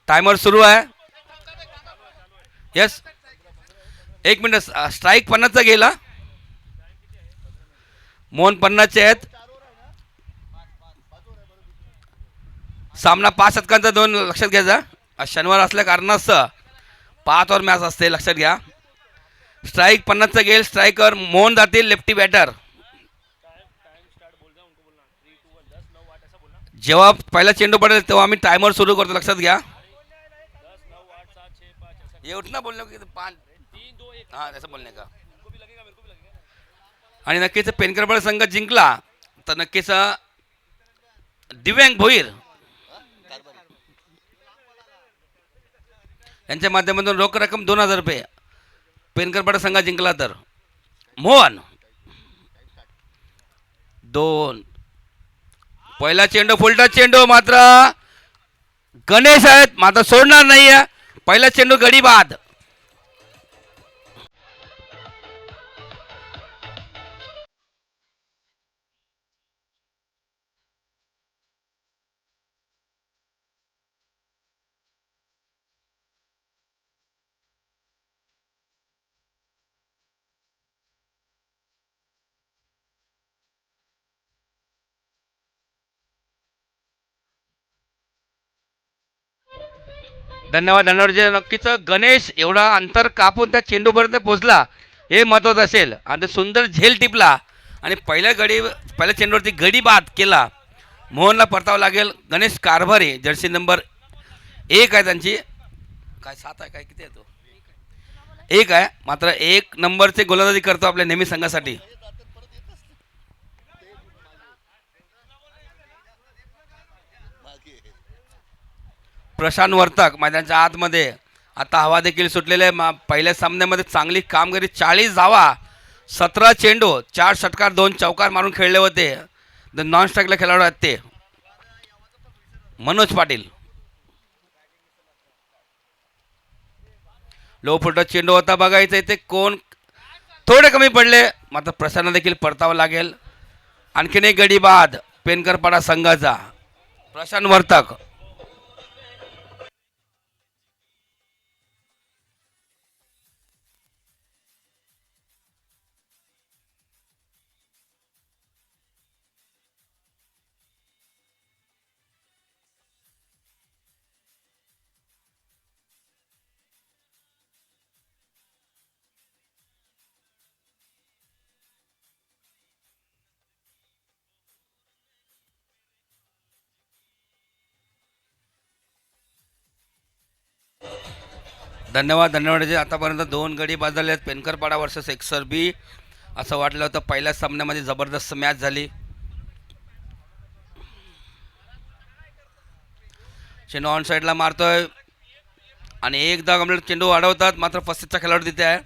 Timer सुरू आहे. Yes, 1 minute. Strike 50चा गेला. मोहन 50चे आहेत. सामना 5 षटकांचा 2 लक्षात घ्यायचा. आज शनिवार असल्या कारणास्तव 5 ओव्हर मॅच असते, लक्षात घ्या. स्ट्राईक 50चा गेल. स्ट्रायकर मोहन जातील, लेफ्टी बॅटर. जेव्हा पहिला चेंडू पडेल तेव्हा आम्ही टायमर सुरू करतो, लक्षात घ्या. ये उठना बोलने की 5 3 2 1 हां असं बोलणे का. आणि नक्कीच पेनकरपड संघ जिंकला तर नक्कीच दिव्यांग भोईर यांच्या माध्यमातून रोख रक्कम 2000 रुपये. पेनकरपाडा संघ जिंकला तर. मोहन 2. पहिला चेंडू फुलटा चेंडू, मात्र गणेश आहेत, मात्र सोडणार नाही आहे. पहिला चेंडू गडी बाद. धन्यवाद धन्यवाद. जे नक्कीच गणेश एवढा अंतर कापून त्या चेंडूपर्यंत पोहोचला हे महत्त्वाचं असेल. आणि सुंदर झेल टिपला आणि पहिल्या चेंडूवरती गडी बाद केला. मोहनला परतावं लागेल. गणेश कारभारी जर्सी नंबर 1 आहे त्यांची. काय 7 आहे काय किती आहे तो 1 आहे. मात्र 1 नंबरचे गोलंदाजी करतो आपल्या नेहमी संघासाठी. प्रशांत वर्तक मैदानाच्या आतमध्ये. आता हवा देखील सुटलेले आहे. पहिल्या सामन्यामध्ये चांगली कामगिरी, 40 धावा, 17 चेंडू, 4 षटकार 2 चौकार मारून खेळले होते. नॉन स्ट्राईकला खेळाडू आहेत ते मनोज पाटील. लो फुट चेंडू होता, बघायचं इथे कोण थोडे कमी पडले. मात्र प्रशांत देखील परतावं लागेल. आणखीन एक गडी बाद पेनकरपाडा संघाचा. प्रशांत वर्तक. धन्यवाद धन्यवाद. जे आतापर्यंत 2 गडी बाद झाले आहेत. पेनकरपाडा वर्सेस एक्सर बी. असं वाटलं होतं पहिल्याच सामन्यामध्ये जबरदस्त मॅच झाली. चेंडू ऑन साईडला मारतोय आणि एकदा कंप्लीट चेंडू अडवतात. मात्र 35चा खेळाडू तिथे आहे.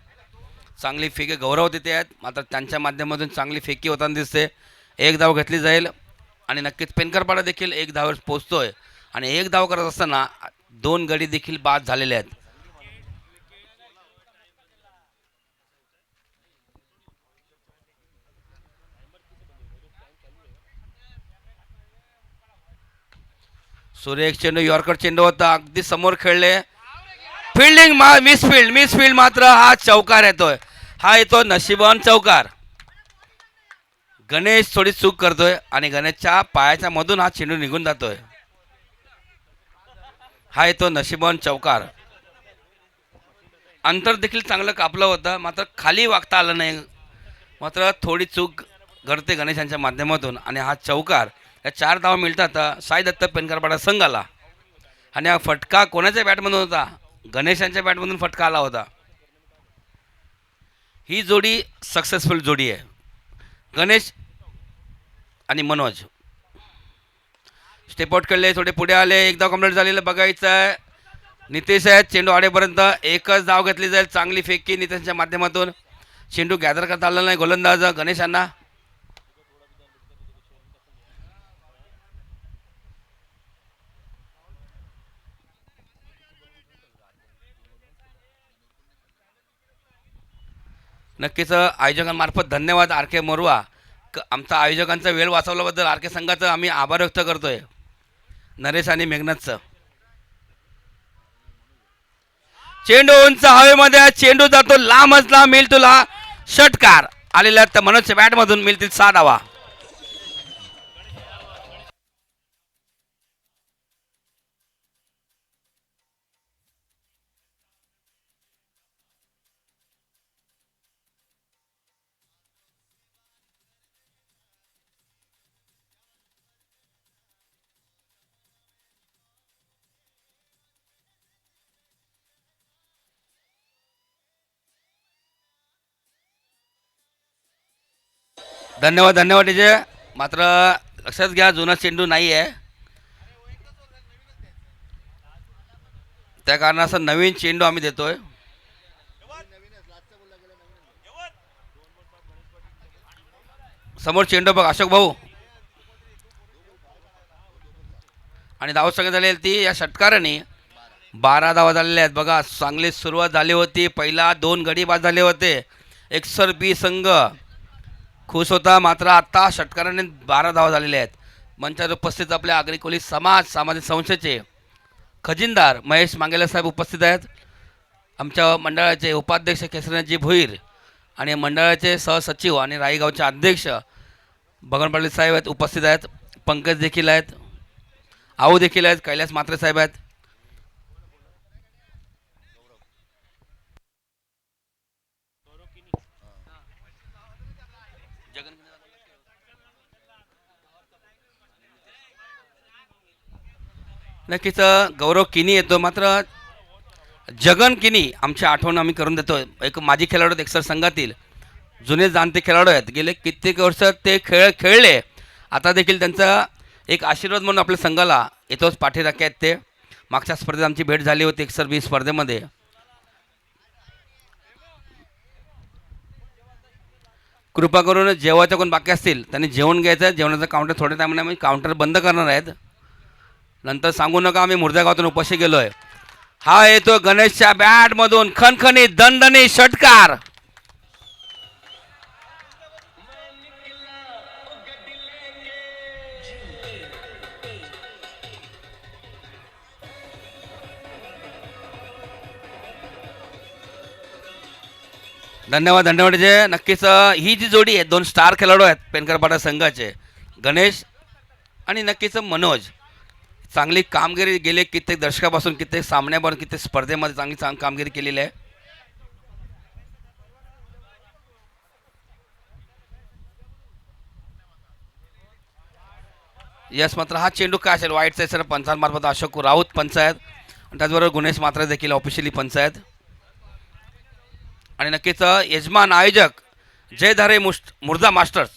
चांगली फेकी गौरव तिथे आहेत. मात्र त्यांच्या माध्यमातून चांगली फेकी होताना दिसते. 1 धाव घेतली जाईल आणि नक्कीच पेनकरपाडा देखील 1 धावावर पोचतोय. आणि 1 धाव करत असताना 2 गडी देखील बाद झालेले आहेत. सूर्य एक चेंडू यॉर्कर चेंडू होता, अगदी समोर खेळले. फिल्डिंग मिसफिल्ड मात्र हा चौकार येतोय. हा येतो नशिबान चौकार. गणेश थोडी चूक करतोय आणि गणेशच्या पायाच्या मधून हा चेंडू निघून जातोय. हा येतो नशिबान चौकार. अंतर देखील चांगलं कापलं होतं, मात्र खाली वागता आलं नाही. मात्र थोडी चूक घडते गणेशांच्या माध्यमातून आणि हा चौकार. या 4 धावा मिळतात साई दत्त पेनकरपाडा संघाला. आणि हा फटका कोणाच्या बॅटमधून होता? गणेशांच्या बॅटमधून फटका आला होता. ही जोडी सक्सेसफुल जोडी आहे, गणेश आणि मनोज. स्टेप आउट केले, थोडे पुढे आले. 1 धाव कंप्लीट झालेलं बघायचं आहे. नितेश आहे, चेंडू आडेपर्यंत 1च धाव घेतली जाईल. चांगली फेकी नितेशच्या माध्यमातून. चेंडू गॅदर करता आला नाही गोलंदाज गणेशांना. नक्कीच आयोजकांमार्फत धन्यवाद आर के मोरवा. आमचा आयोजकांचा वेळ वाचवल्याबद्दल आर के संघाचं आम्ही आभार व्यक्त करतोय. नरेश आणि मेघनाथचं. चेंडू उंच हवेमध्ये, चेंडू जातो लांबच लांब, मिळेल तुला षटकार. आलेल्या तर मनोजच्या बॅट मधून मिळतील 6 धावा. धन्यवाद धन्यवाद डीजे. मात्र लक्षात घ्या जुना चेंडू नाही आहे, त्या कारणाचं नवीन चेंडू आम्ही देतोय. समोर चेंडू बघ अशोक भाऊ. आणि धाव संख्या झाली ती या षटकाराने 12 धावा झालेल्या आहेत. बघा चांगली सुरुवात झाली होती, पहिला 2 गडी बाद झाले होते. एकसर बी संघ खुश होता, मात्र आता षटकाराने 12 धावा झालेल्या आहेत. मंचावर उपस्थित आपल्या आगरी कोळी सामाजिक संस्थेचे खजिनदार महेश मांगेला साहेब उपस्थित आहेत. आमच्या मंडळाचे उपाध्यक्ष केसरीनाथजी भोईर आणि मंडळाचे सहसचिव आणि राईगावचे अध्यक्ष भगवान पाटील साहेब आहेत उपस्थित आहेत. पंकज देखील आहेत, आऊ देखील आहेत, कैलास म्हात्रे साहेब आहेत. नक्कीच गौरव किनी येतो, मात्र जगन किनी आमची आठवण आम्ही करून देतो. एक माजी खेळाडू एक्सर संघातील जुने जाणते खेळाडू आहेत, गेले कित्येक वर्ष ते खेळले. आता देखील त्यांचा एक आशीर्वाद म्हणून आपल्या संघाला येतोच पाठीराखे आहेत. ते मागच्या स्पर्धेत आमची भेट झाली होती एक्सर बी स्पर्धेमध्ये. कृपा करून जेवायचं कोण बाकी असतील त्यांनी जेवण घ्यायचं. जेवणाचं काउंटर थोड्या टायमाने आम्ही काउंटर बंद करणार आहेत. नंतर सांगू नका आम्ही मुर्द्या गावातून उपाशी गेलोय. हा येतो गणेशच्या बॅट मधून खणखणीत दणदणी षटकार. धन्यवाद धन्यवाद जे. नक्कीच ही जी जोडी आहे 2 स्टार खेळाडू आहेत पेनकरपाडा संघाचे, गणेश आणि नक्कीच मनोज. चांगली कामगिरी गेले कित्येक दशकापासून, कित्येक सामन्यावर, कित्येक स्पर्धेमध्ये चांगली कामगिरी केलेली आहे. यस मात्र हा चेंडू काय असेल वाईट साईड पंचांमार्फत अशोक राऊत पंच आहेत आणि त्याचबरोबर गुणेश मात्रा देखील ऑफिशियली पंच आहेत. आणि नक्कीच यजमान आयोजक जयधारे मुर्जा मास्टर्स.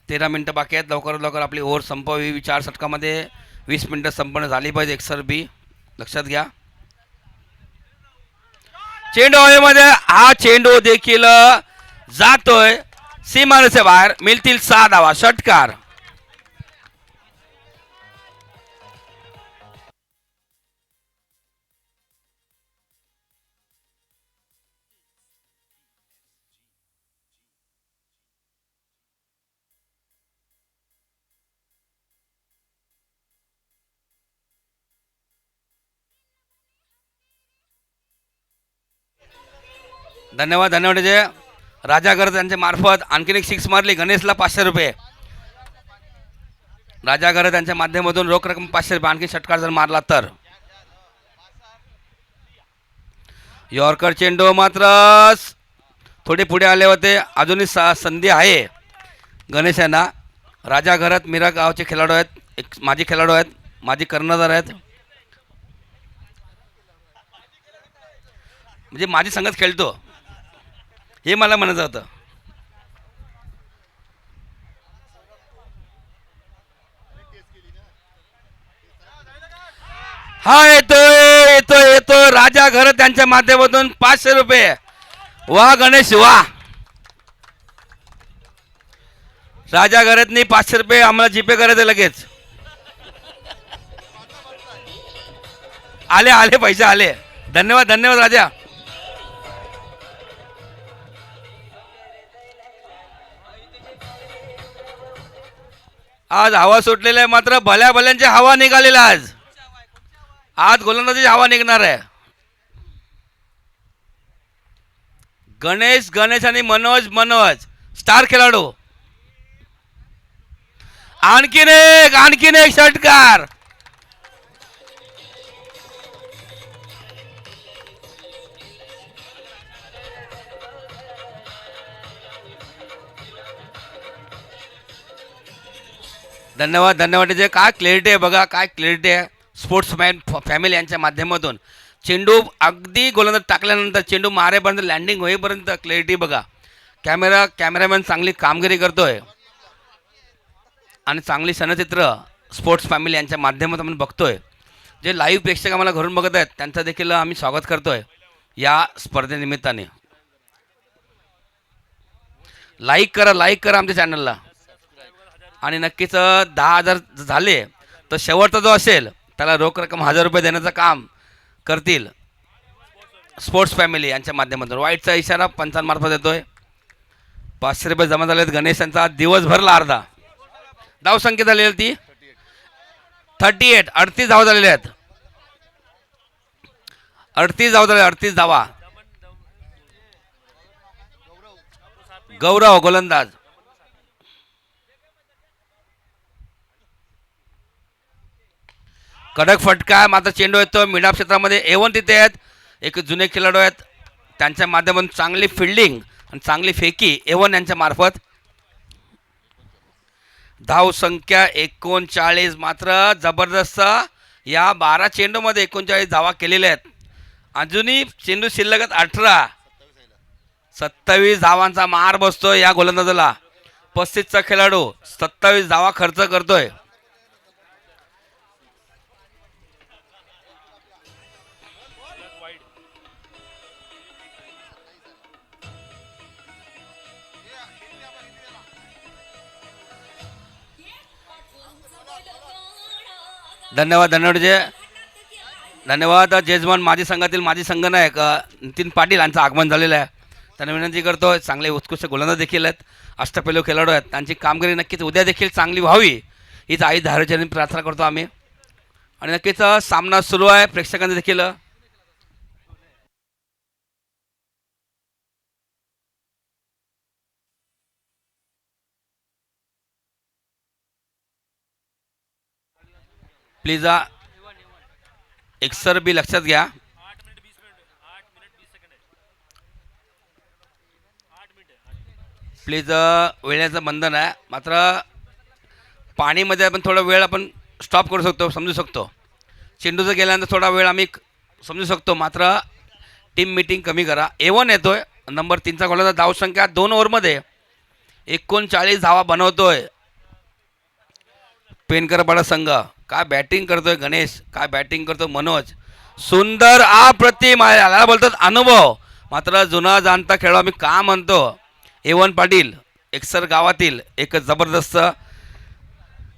13 मिनटं बाकी आहेत, लवकरात लवकर आपली ओव्हर संपवावी. 4 षटकामध्ये 20 मिनटं संपन्न झाली पाहिजे. एक्सर बी लक्षात घ्या. चेंडू हवेमध्ये, हा चेंडू देखील जातोय सीमारेषे बाहेर. मिळतील 6 धावा. षटकार. धन्यवाद धन्यवाद जे. राजा गरज यांच्या मार्फत आणखीन एक 6 मारली. गणेशला 500 रुपये. राजा गरज यांच्या माध्यमातून रोख रक्कम 500 रुपये. आणखी षटकार जर मारला तर. यॉर्कर चेंडू मात्र थोडे पुढे आले होते, अजूनही संधी आहे गणेशांना. राजा घरात मीरा गावचे खेळाडू आहेत, एक माजी खेळाडू आहेत, माजी कर्णधार आहेत, म्हणजे माझी संघात खेळतो हे मला म्हणायचं होतं. हा येतोय येतोय येतोय राजा घर त्यांच्या माध्यमातून 500 रुपये. वा गणेश वा. राजा घरातनी 500 रुपये आम्हाला जीपे करायचे लगेच. आले आले पैसे आले. धन्यवाद धन्यवाद राजा. आज हवा सुटलेला आहे, मात्र भल्या भल्यांची हवा निघालेला आज. आज गोलंदाजी हवा निघणार आहे. गणेश गणेश आणि मनोज मनोज स्टार खेळाडू. आणखीन एक षटकार. धन्यवाद धन्यवाद. जे काय क्लॅरिटी आहे बघा, काय क्लॅरिटी आहे. स्पोर्ट्समॅन फॅमिली यांच्या माध्यमातून चेंडू अगदी गोलंदाज टाकल्यानंतर चेंडू मारेपर्यंत लँडिंग होईपर्यंत क्लॅरिटी बघा. कॅमेरामॅन चांगली कामगिरी करतोय आणि चांगली सनचित्र स्पोर्ट्स फॅमिली यांच्या माध्यमातून आपण बघतोय. जे लाईव्ह प्रेक्षक आम्हाला घरून बघत आहेत त्यांचं देखील आम्ही स्वागत करतोय या स्पर्धेनिमित्ताने. लाईक करा आमच्या चॅनलला. आणि नक्कीच 10,000 झाले तर शेवटचा जो असेल त्याला रोख रक्कम 1,000 रुपये देण्याचं काम करतील स्पोर्ट्स फॅमिली यांच्या माध्यमातून. वाईटचा इशारा पंचांमार्फत येतोय. 500 रुपये जमा झालेत. गणेश यांचा दिवस भरला अर्धा. धाव संख्या झालेली ती 38. 38 धावा झालेल्या आहेत. 38 धावा झाले. 38 धावा. गौरव गोलंदाज. कडक फटका. मात्र चेंडू येतो मिडा क्षेत्रामध्ये. A1 तिथे आहेत. एक जुने खेळाडू आहेत त्यांच्या माध्यमातून चांगली फिल्डिंग आणि चांगली फेकी A1 यांच्या मार्फत. धाव संख्या 39. मात्र जबरदस्त या 12 चेंडूमध्ये 39 धावा केलेल्या आहेत. अजूनही चेंडू शिल्लक आहेत 18. 27 धावांचा मार बसतो या गोलंदाजाला. 35चा खेळाडू 27 धावा खर्च करतोय. धन्यवाद धन्यवाद. जेजमान माजी संघातील माजी संघनायक नितीन पाटील यांचं आगमन झालेलं आहे. त्यांना विनंती करतो. चांगले उत्कृष्ट गोलंदाज देखील आहेत. अष्टपैलू खेळाडू आहेत. त्यांची कामगिरी नक्कीच उद्या देखील चांगली व्हावी हीच आई धारेचरणी प्रार्थना करतो आम्ही. आणि नक्कीच सामना सुरू आहे. प्रेक्षकांचे देखील प्लीज एक्सर बी लक्षात घ्या. प्लीज वेळेचं बंधन आहे. मात्र पाणीमध्ये आपण थोडा वेळ आपण स्टॉप करू शकतो, समजू शकतो. चेंडूचं गेल्यानंतर थोडा वेळ आम्ही समजू शकतो. मात्र टीम मीटिंग कमी करा. A1 येतोय नंबर 3चा गोलंदाज. धाव संख्या 2 ओव्हरमध्ये 39 धावा बनवतोय पेनकरपाडा संघ. काय बॅटिंग करतोय गणेश, काय बॅटिंग करतोय मनोज. सुंदर अप्रतिम आहे. याला बोलतात अनुभव. मात्र जुना जाणता खेळाडू आम्ही का म्हणतो. A1 पाटील एकसर गावातील एक जबरदस्त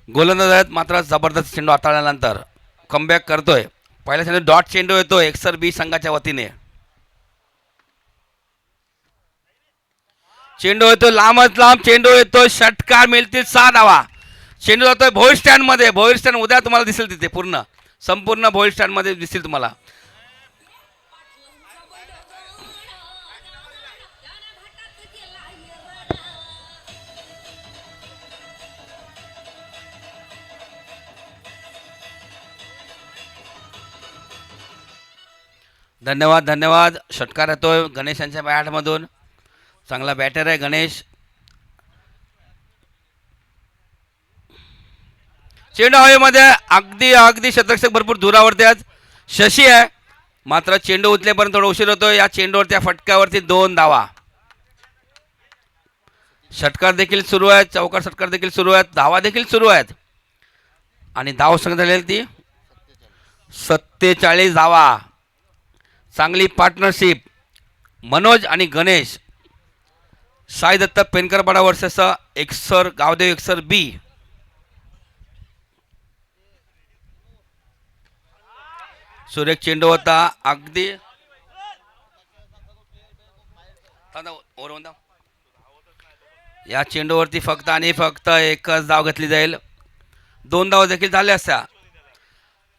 गोलंदाज आहेत. मात्र जबरदस्त चेंडू हाताळल्यानंतर कमबॅक करतोय. पहिल्या चेंडू डॉट चेंडू येतो एकसर बी संघाच्या वतीने. चेंडू येतो लांबच लांब. चेंडू येतो षटकार. मिळतील 6 धावा. चेंडू जातोय भोईर स्टँडमध्ये. भोईर स्टँड उद्या तुम्हाला दिसेल तिथे संपूर्ण भोईर स्टँडमध्ये दिसेल तुम्हाला. धन्यवाद. षटकार येतोय गणेश यांच्या बॅटमधून. चांगला बॅटर आहे गणेश. चेंडू हवेमध्ये अगदी शतरक्षक भरपूर दुरावरती आहेत. शशी आहे. मात्र चेंडू उचलेपर्यंत थोडा उशीर होतो. या चेंडूवरती या फटक्यावरती 2 धावा. षटकार देखील सुरू आहेत. चौकार षटकार देखील सुरू आहेत. धावा देखील सुरू आहेत. आणि धाव संख्या झालेली ती 47 धावा. चांगली पार्टनरशिप मनोज आणि गणेश. साई दत्त पेनकरपाडा वर्सेस एकसर गावदेव एकसर बी. सुरेख चेंडू होता. अगदी या चेंडूवरती फक्त आणि फक्त एकच धाव घेतली जाईल. 2 धाव देखील झाल्या असत्या.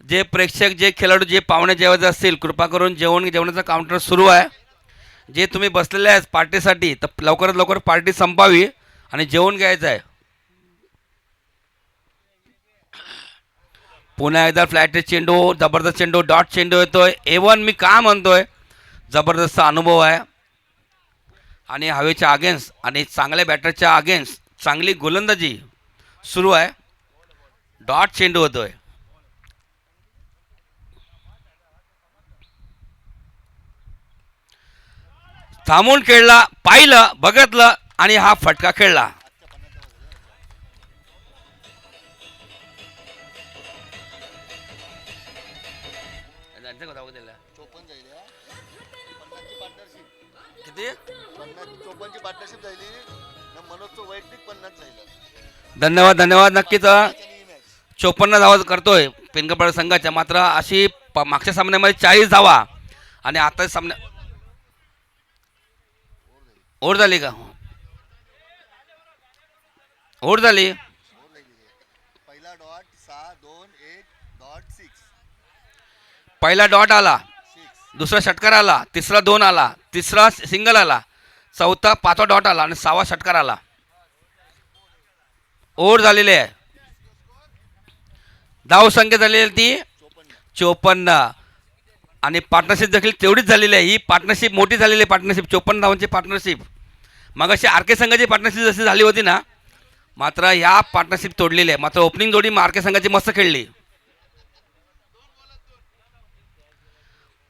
जे प्रेक्षक जे खेळाडू जे पाहुणे जेवायचे असतील कृपा करून जेवणाचा काउंटर सुरू आहे. जे तुम्ही बसलेले आहेत पार्टीसाठी तर लवकरात लवकर पार्टी संपावी आणि जेवण घ्यायचं आहे. पुन्हा एकदा फ्लॅट चेंडू, जबरदस्त चेंडू, डॉट चेंडू येतोय. A1 मी का म्हणतोय, जबरदस्त अनुभव आहे आणि हवेच्या अगेन्स्ट आणि चांगल्या बॅटरच्या अगेन्स्ट चांगली गोलंदाजी सुरू आहे. डॉट चेंडू होतोय. थांबून खेळला, पाहिलं, बघितलं आणि हा फटका खेळला. किती? 50 धन्यवाद धन्यवाद. नक्कीच 54 धावा करतोय पिनकपाड संघाच्या. मात्र अशी मागच्या सामन्यामध्ये 40 धावा आणि आता सामन्या ओढ झाली का? ओढ झाली. पहिला डॉट आला, दुसरा षटकार आला, तिसरा 2 आला, तिसरा सिंगल आला, चौथा 5वा डॉट आला आणि 6वा षटकार आला. ओव्हर झालेली आहे. धाव संख्या झालेली ती 54 आणि पार्टनरशिप देखील तेवढीच झालेली आहे. ही पार्टनरशिप मोठी झालेली आहे. पार्टनरशिप 54 धावांची पार्टनरशिप. मग अशी आर के संघाची पार्टनरशिप जशी झाली होती ना, मात्र ह्या पार्टनरशिप तोडलेली आहे. मात्र ओपनिंग जोडी आर के संघाची मस्त खेळली.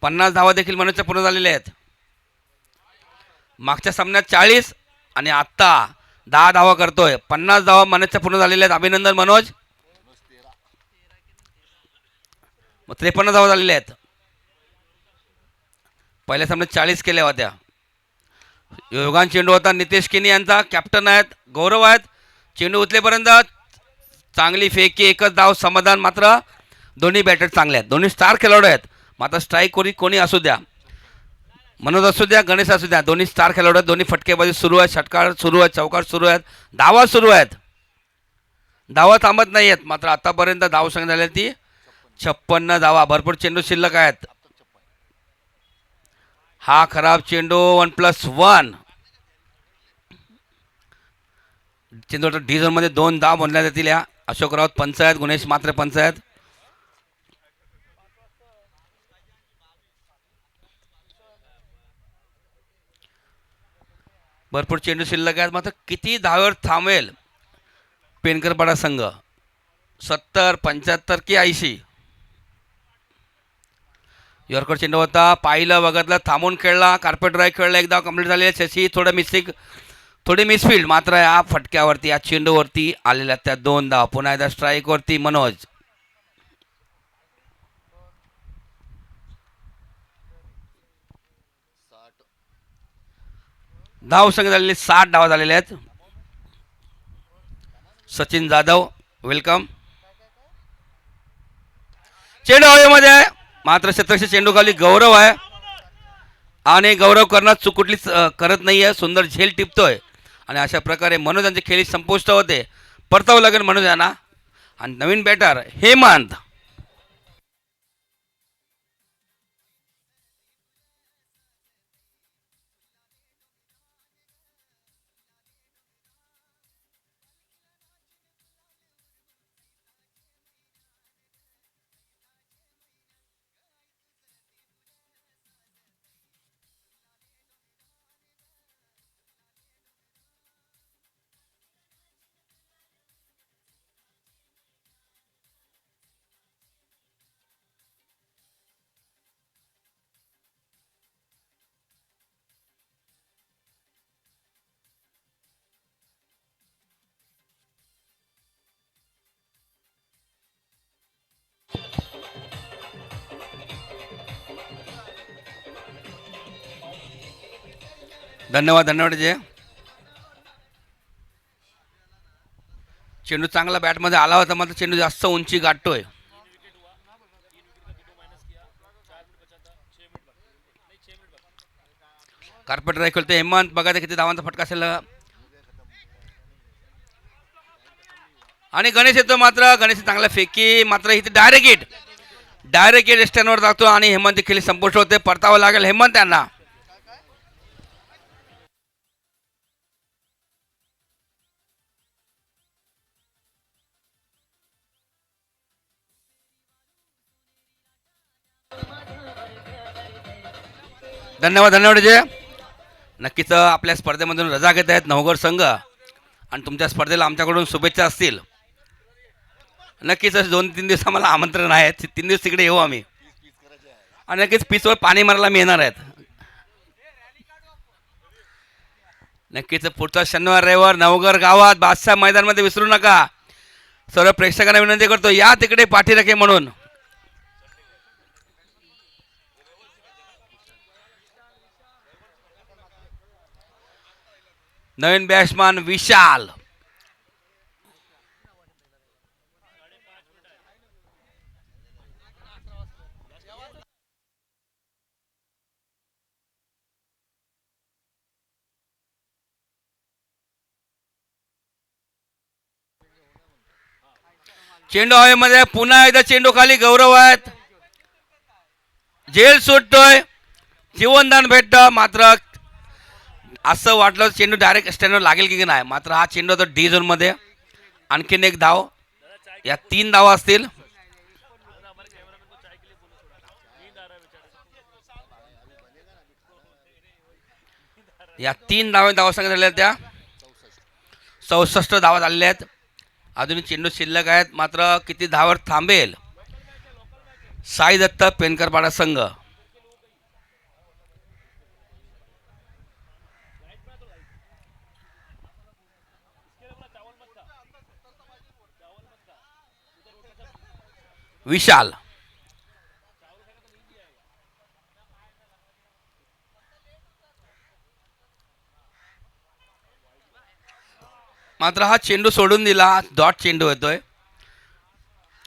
50 धावा देखील मनोजच्या पूर्ण झालेल्या आहेत. मागच्या सामन्यात 40 आणि आत्ता 10 धावा करतोय. 50 धावा मनोजच्या पूर्ण झालेल्या आहेत. अभिनंदन मनोज. 53 धावा झालेल्या आहेत. पहिल्या सामन्यात 40 केल्या होत्या. योगान चेंडू होता. नितेश किनी यांचा कॅप्टन आहेत, गौरव आहेत. चेंडू उचलेपर्यंत चांगली फेकी, एकच धाव, समाधान. मात्र दोन्ही बॅटर चांगले आहेत, दोन्ही स्टार खेळाडू आहेत. मात्र स्ट्राईक कोणी असू द्या, मनोज असू द्या, गणेश असू द्या, दोन्ही स्टार खेळाडू आहेत. दोन्ही फटकेबाजी सुरू आहे, षटकार सुरू आहेत, चौकार सुरू आहेत, धावा सुरू आहेत. धावा थांबत नाही आहेत. मात्र आतापर्यंत धाव संख्या झाली ती 56 धावा. भरपूर चेंडू शिल्लक आहेत. हा खराब चेंडू 1+1. चेंडू डी झोनमध्ये 2 धाव बनल्या जातील. या अशोक राऊत पंच आहेत, गुणेश मात्रे पंच आहेत. भरपूर चेंडू शिल्लक आहेत. मात्र किती धावेवर थांबेल पेनकरपाडा संघ? 70, 75 की 80? यॉर्कर चेंडू होता, पाहिलं, बघितलं, थांबून खेळला, कार्पेट ड्राईव्ह खेळला, एकदा कंप्लीट झाले. शशी थोडी मिसफिल्ड. मात्र या फटक्यावरती, या चेंडूवरती आलेल्या त्या 2 धावा. पुन्हा एकदा स्ट्राईकवरती मनोज. धाव संख्या झालेली 60 धावा झालेल्या आहेत. सचिन जाधव वेलकम. चेंडू हवेमध्ये आहे. मात्र शतरक्षी चेंडू खाली गौरव आहे आणि गौरव करणं चूक कुठलीच करत नाही आहे. सुंदर झेल टिपतोय आणि अशा प्रकारे मनोज यांची खेळी संपुष्ट होते. परतावं लागेल मनोज यांना. आणि नवीन बॅटर हेमंत. धन्यवाद धन्यवाद. जे चेंडू चांगला बॅटमध्ये आला होता, मात्र चेंडू जास्त उंची गाठतोय. कार्पेट ड्राईव्ह खेळतोय हेमंत. बघा किती धावांचा फटका असेल. आणि गणेश येतो. मात्र गणेश चांगला फेकी. मात्र इथे डायरेक्ट हिट स्टँडवर जातो आणि हेमंत खेळी संपुष्ट होते. परतावं लागेल हेमंत यांना. धन्यवाद धन्यवाद जय. नक्कीच आपल्या स्पर्धेमधून रजा घेत आहेत नवगड संघ आणि तुमच्या स्पर्धेला आमच्याकडून शुभेच्छा असतील. नक्कीच 2-3 दिवस आम्हाला आमंत्रण आहे. 3 दिवस तिकडे येऊ आम्ही आणि नक्कीच पिचवर पाणी मारायला मी येणार आहेत. नक्कीच पुढचा शनिवार रविवार नवघर गावात बादशाह मैदानमध्ये विसरू नका. सर्व प्रेक्षकांना विनंती करतो या तिकडे पाठीराखे म्हणून. नवीन बॅट्समॅन विशाल. चेंडू हवेमध्ये पुन्हा एकदा चेंडू खाली गौरव आहेत. जेल सुटतोय जीवनदान भेटतं मात्र असं वाटलं चेंडू डायरेक्ट स्टँडवर लागेल की नाही मात्र हा चेंडू होता डी झोन मध्ये. आणखीन एक धाव या 3 धावा असतील. या 3 धावा संख्या झाल्या त्या 64 धावा झालेल्या आहेत. अजून चेंडू शिल्लक आहेत मात्र किती धावावर थांबेल साई दत्त पेनकरपाडा संघ. विशाल मात्र हा चेंडू सोडून दिला. डॉट चेंडू येतोय.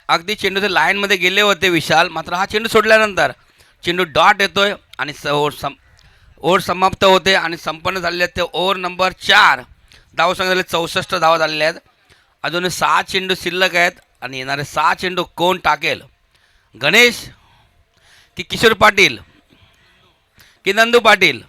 अगदी चेंडू ते लाईन मध्ये गेले होते विशाल मात्र हा चेंडू सोडल्यानंतर चेंडू डॉट येतोय आणि ओव्हर समाप्त होते आणि संपन्न झालेले आहेत ते ओव्हर नंबर 4. धावसंख्या झाले 64 धावा झालेल्या आहेत. अजून 6 चेंडू शिल्लक आहेत आणि येणारे 6 चेंडू कोण टाकेल गणेश की किशोर पाटील की नंदू पाटील.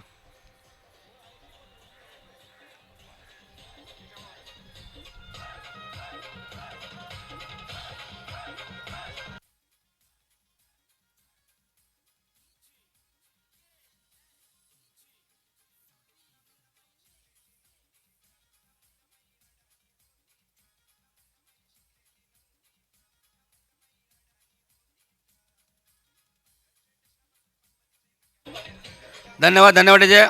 धन्यवाद धन्यवाद अजय.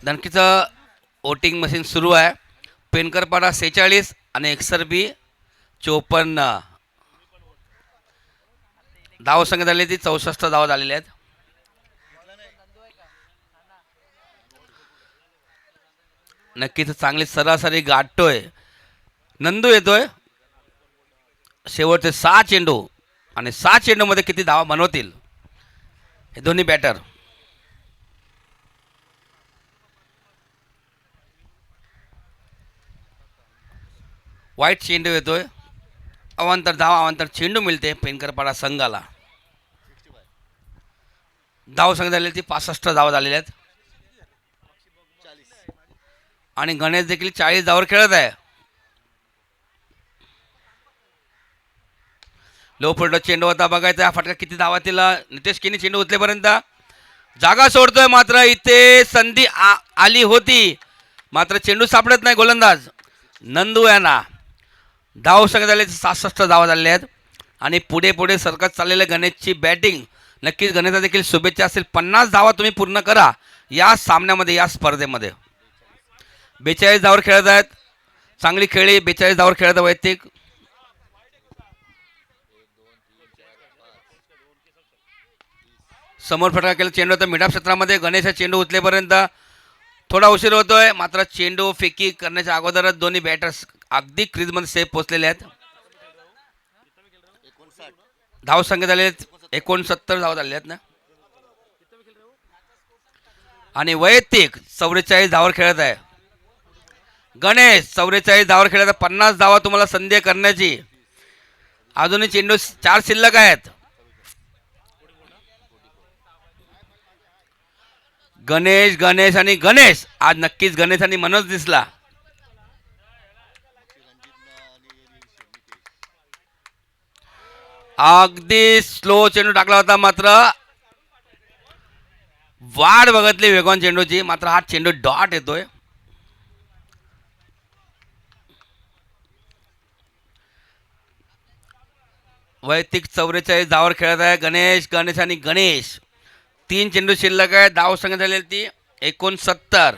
धनकीचं वोटिंग मशीन सुरू आहे. पेनकरपाडा 46 आणि एकसरबी 54. धावसंख्या झाली ती 64 धावा झालेल्या आहेत. नक्कीच चांगली सरासरी गाठतोय. नंदू येतोय. शेवटचे 6 चेंडू आणि 6 चेंडूमध्ये किती धावा बनवतील हे दोन्ही बॅटर. वाईट चेंडू येतोय. अवांतर धाव अवांतर चेंडू मिळते पेनकरपाडा संघाला. धाव संख्या झालेली ती 65 धावा झालेल्या आहेत आणि गणेश देखील 40 धावावर खेळत आहे. लो फुल्ड चेंडू होता बघायचा फटका किती धावातील. नितेश किनी चेंडू उचलेपर्यंत जागा सोडतोय मात्र इथे संधी आली होती मात्र चेंडू सापडत नाही गोलंदाज नंदू यांना. धाव संख्या झाले 66 धावा झालेल्या आहेत आणि पुढे पुढे सरकत चाललेल्या गणेशची बॅटिंग. नक्कीच गणेशला देखील शुभेच्छा असेल. 50 धावा तुम्ही पूर्ण करा या सामन्यामध्ये या स्पर्धेमध्ये. 42 धावावर खेळत आहेत. चांगली खेळी 42 धावावर खेळत वैयक्तिक. समोर फटका केला चेंडू होता मिडॉप क्षेत्रामध्ये. गणेश चेंडू उचलेपर्यंत थोडा उशीर होतोय मात्र चेंडू फेकी करण्याच्या अगोदरच दोन्ही बॅटर्स अगदी क्रीजमध्ये सेफ पोहोचलेले आहेत. धाव संख्या झाले 69 धावा झालेल्या आहेत ना आणि वैयक्तिक 44 धावावर खेळत आहे गणेश. 44 धावावर खेळत आहे. 50 धावा तुम्हाला संधी करण्याची. अजूनही चेंडू 4 शिल्लक आहेत. गणेश गणेश आणि गणेश. आज नक्कीच गणेश आणि मनोज दिसला. अगदी स्लो चेंडू टाकला होता मात्र वाट बघितली वेगवान चेंडूची, मात्र हा चेंडू डॉट येतोय. वैयक्तिक 44 धावावर खेळत आहे गणेश आणि गणेश. 3 चेंडू शिल्लक आहे. धाव संख्या झालेली ती 69.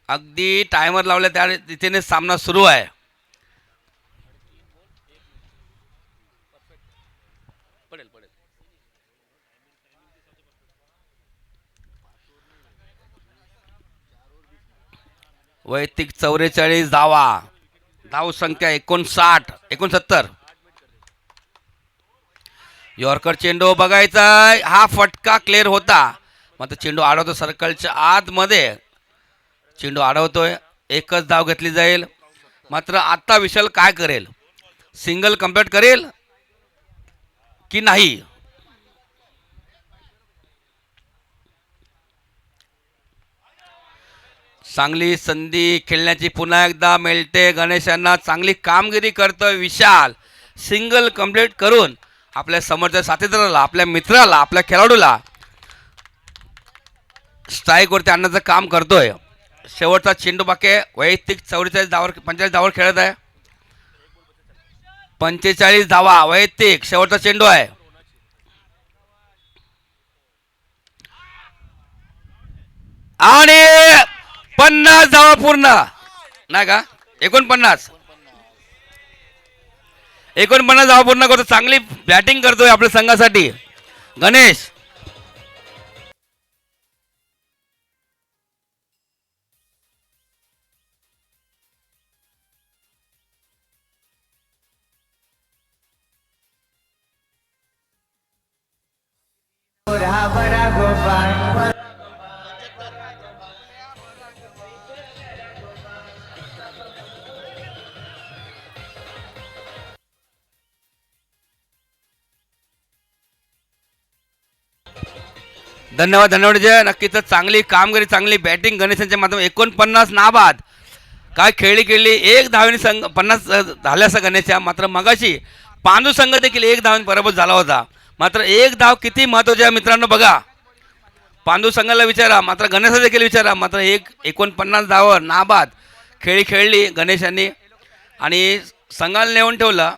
अगदी टायमर लावले त्या तिथेने सामना सुरू आहे. वैयक्तिक 44 धावा, धाव संख्या 69. यॉर्कर चेंडू बघायचा, हा फटका क्लिअर होता, मात्र चेंडू अडवतो सर्कलच्या आतमध्ये. चेंडू अडवतोय, एकच धाव घेतली जाईल. मात्र आता विशाल काय करेल? सिंगल कंप्लीट करेल की नाही? चांगली संधी खेळण्याची पुन्हा एकदा मिळते गणेशांना. चांगली कामगिरी करतोय विशाल. सिंगल कंप्लीट करून आपल्या समोरच्या साथीदाराला, आपल्या मित्राला, आपल्या खेळाडूला स्ट्राईकवरती आणण्याचं काम करतोय. शेवटचा चेंडू बाकी आहे. वैयक्तिक 45 धावावर खेळत आहे. 45 धावा वैयक्तिक, शेवटचा चेंडू आहे. आणि 50 धावा पूर्ण नाही का? 49 धावा पूर्ण करतो. चांगली बॅटिंग करतोय आपल्या संघासाठी गणेश. धन्यवाद जय. नक्कीच चांगली कामगिरी, चांगली बॅटिंग गणेशांच्या माध्यमातून. 49 नाबाद. काय खेळली एक धावेने संघ 50 झाल्या असं गणेशच्या. मात्र मगाशी पांडू संघ देखील एक धावेने पराभूत झाला होता. मात्र एक धाव किती महत्वाची आहे मित्रांनो बघा. पांडू संघाला विचारा, मात्र गणेशा देखील विचारा. मात्र 49 धावावर नाबाद खेळली गणेशांनी आणि संघाला नेऊन ठेवलं.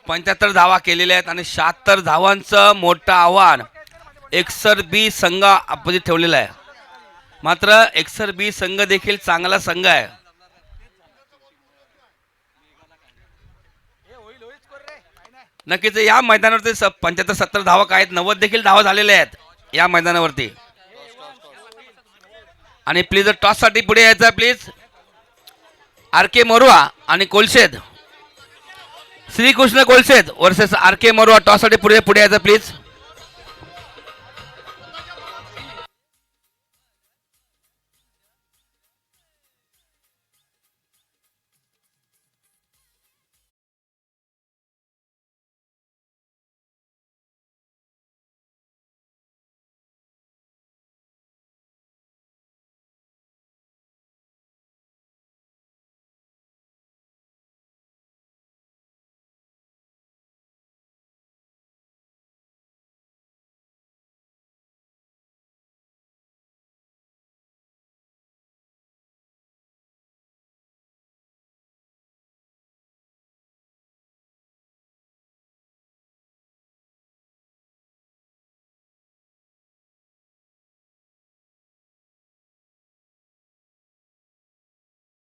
75 धावा केलेल्या आहेत आणि 76 धावांचं मोठं आव्हान एक्सर बी संघ अपोजिट ठेवलेला आहे. मात्र एक्सर बी संघ देखील चांगला संघ आहे. नक्कीच या मैदानावरती 75-70 धावा काय आहेत, 90 देखील धावा झालेल्या आहेत या मैदानावरती. आणि प्लीज टॉस साठी पुढे यायचं प्लीज. आर के मोरवा आणि Kolshet, Shrikrishna Kolshet versus R K Morwa. Toss साठी पुढे यायचं प्लीज.